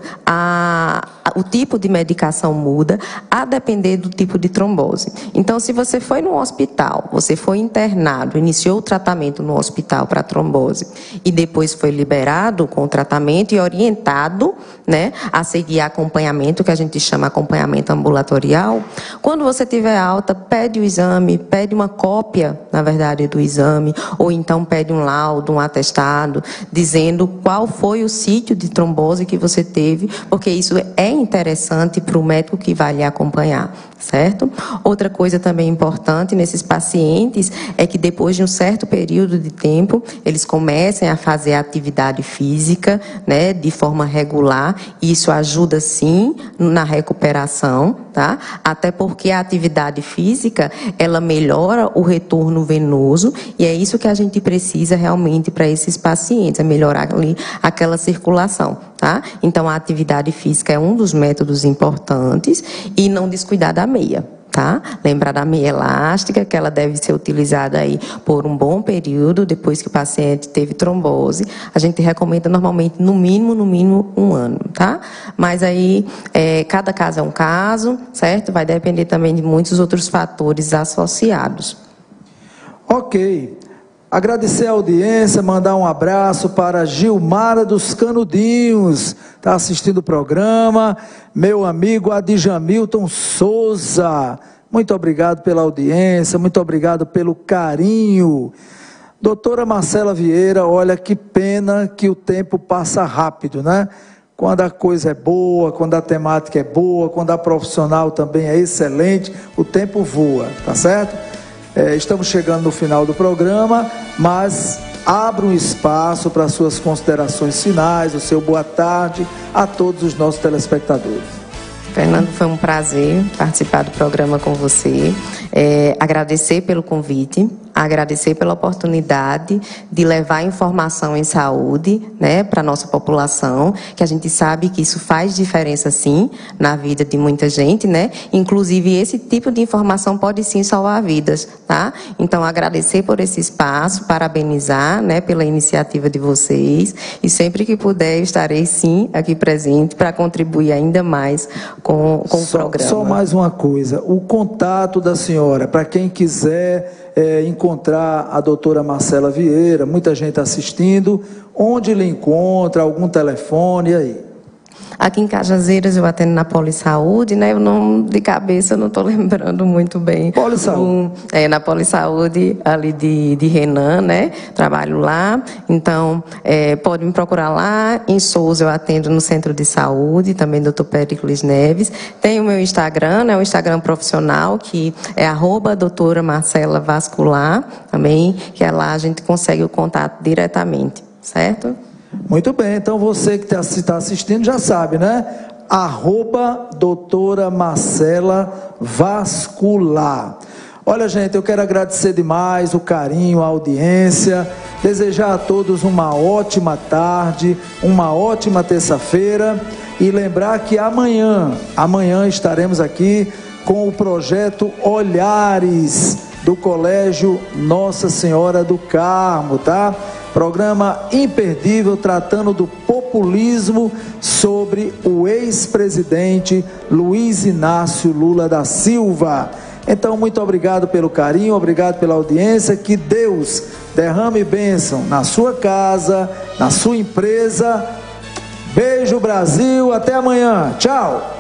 S19: o tipo de medicação muda, a depender do tipo de trombose. Então, se você foi no hospital, você foi internado, iniciou o tratamento no hospital para trombose e depois foi liberado com o tratamento e orientado, né, a seguir acompanhamento, que a gente chama acompanhamento ambulatorial, quando você tiver alta, pede o exame, pede uma cópia, na verdade, do exame, ou então pede um laudo, um atestado, dizendo qual foi o sítio de trombose que você teve, porque isso é interessante para o médico que vai lhe acompanhar, certo? Outra coisa também importante nesses pacientes é que depois de um certo período de tempo, eles comecem a fazer atividade física, né, de forma regular, e isso ajuda sim na recuperação, tá? Até porque a atividade física, ela melhora o retorno venoso, e é isso que a gente precisa realmente para esses pacientes, é melhorar ali aquela circulação, tá? Então, a atividade física é um dos métodos importantes e não descuidar da meia, tá? Lembrar da meia elástica, que ela deve ser utilizada aí por um bom período, depois que o paciente teve trombose. A gente recomenda normalmente no mínimo 1 ano, tá? Mas aí, cada caso é um caso, certo? Vai depender também de muitos outros fatores associados.
S2: Ok. Agradecer a audiência, mandar um abraço para Gilmara dos Canudinhos, está assistindo o programa, meu amigo Adjamilton Souza, muito obrigado pela audiência, muito obrigado pelo carinho. Doutora Marcela Vieira, olha que pena que o tempo passa rápido, né? Quando a coisa é boa, quando a temática é boa, quando a profissional também é excelente, o tempo voa, tá certo? Estamos chegando no final do programa, mas abro um espaço para suas considerações finais, o seu boa tarde a todos os nossos telespectadores.
S19: Fernando, foi um prazer participar do programa com você, agradecer pelo convite, agradecer pela oportunidade de levar informação em saúde, né, para a nossa população, que a gente sabe que isso faz diferença sim na vida de muita gente, né? Inclusive esse tipo de informação pode sim salvar vidas, tá? Então agradecer por esse espaço, parabenizar, né, pela iniciativa de vocês e sempre que puder eu estarei sim aqui presente para contribuir ainda mais com o programa.
S2: Só mais uma coisa, o contato da senhora, para quem quiser encontrar a doutora Marcela Vieira, muita gente assistindo, onde ele encontra, algum telefone, e aí?
S19: Aqui em Cajazeiras eu atendo na Polisaúde, né? Eu não, de cabeça, eu não estou lembrando muito bem.
S2: Polisaúde.
S19: Na Polisaúde, ali de Renan, né? Trabalho lá. Então, pode me procurar lá. Em Souza eu atendo no Centro de Saúde, também Dr. Pericles Neves. Tem o meu Instagram, né? O Instagram profissional, que é @doutora Marcela Vascular, também, que é lá a gente consegue o contato diretamente, certo?
S2: Muito bem, então você que está assistindo já sabe, né? @doutora Marcela Vascular. Olha, gente, eu quero agradecer demais o carinho, a audiência, desejar a todos uma ótima tarde, uma ótima terça-feira e lembrar que amanhã estaremos aqui com o projeto Olhares do Colégio Nossa Senhora do Carmo, tá? Programa imperdível tratando do populismo sobre o ex-presidente Luiz Inácio Lula da Silva. Então, muito obrigado pelo carinho, obrigado pela audiência, que Deus derrame bênção na sua casa, na sua empresa. Beijo, Brasil, até amanhã, tchau!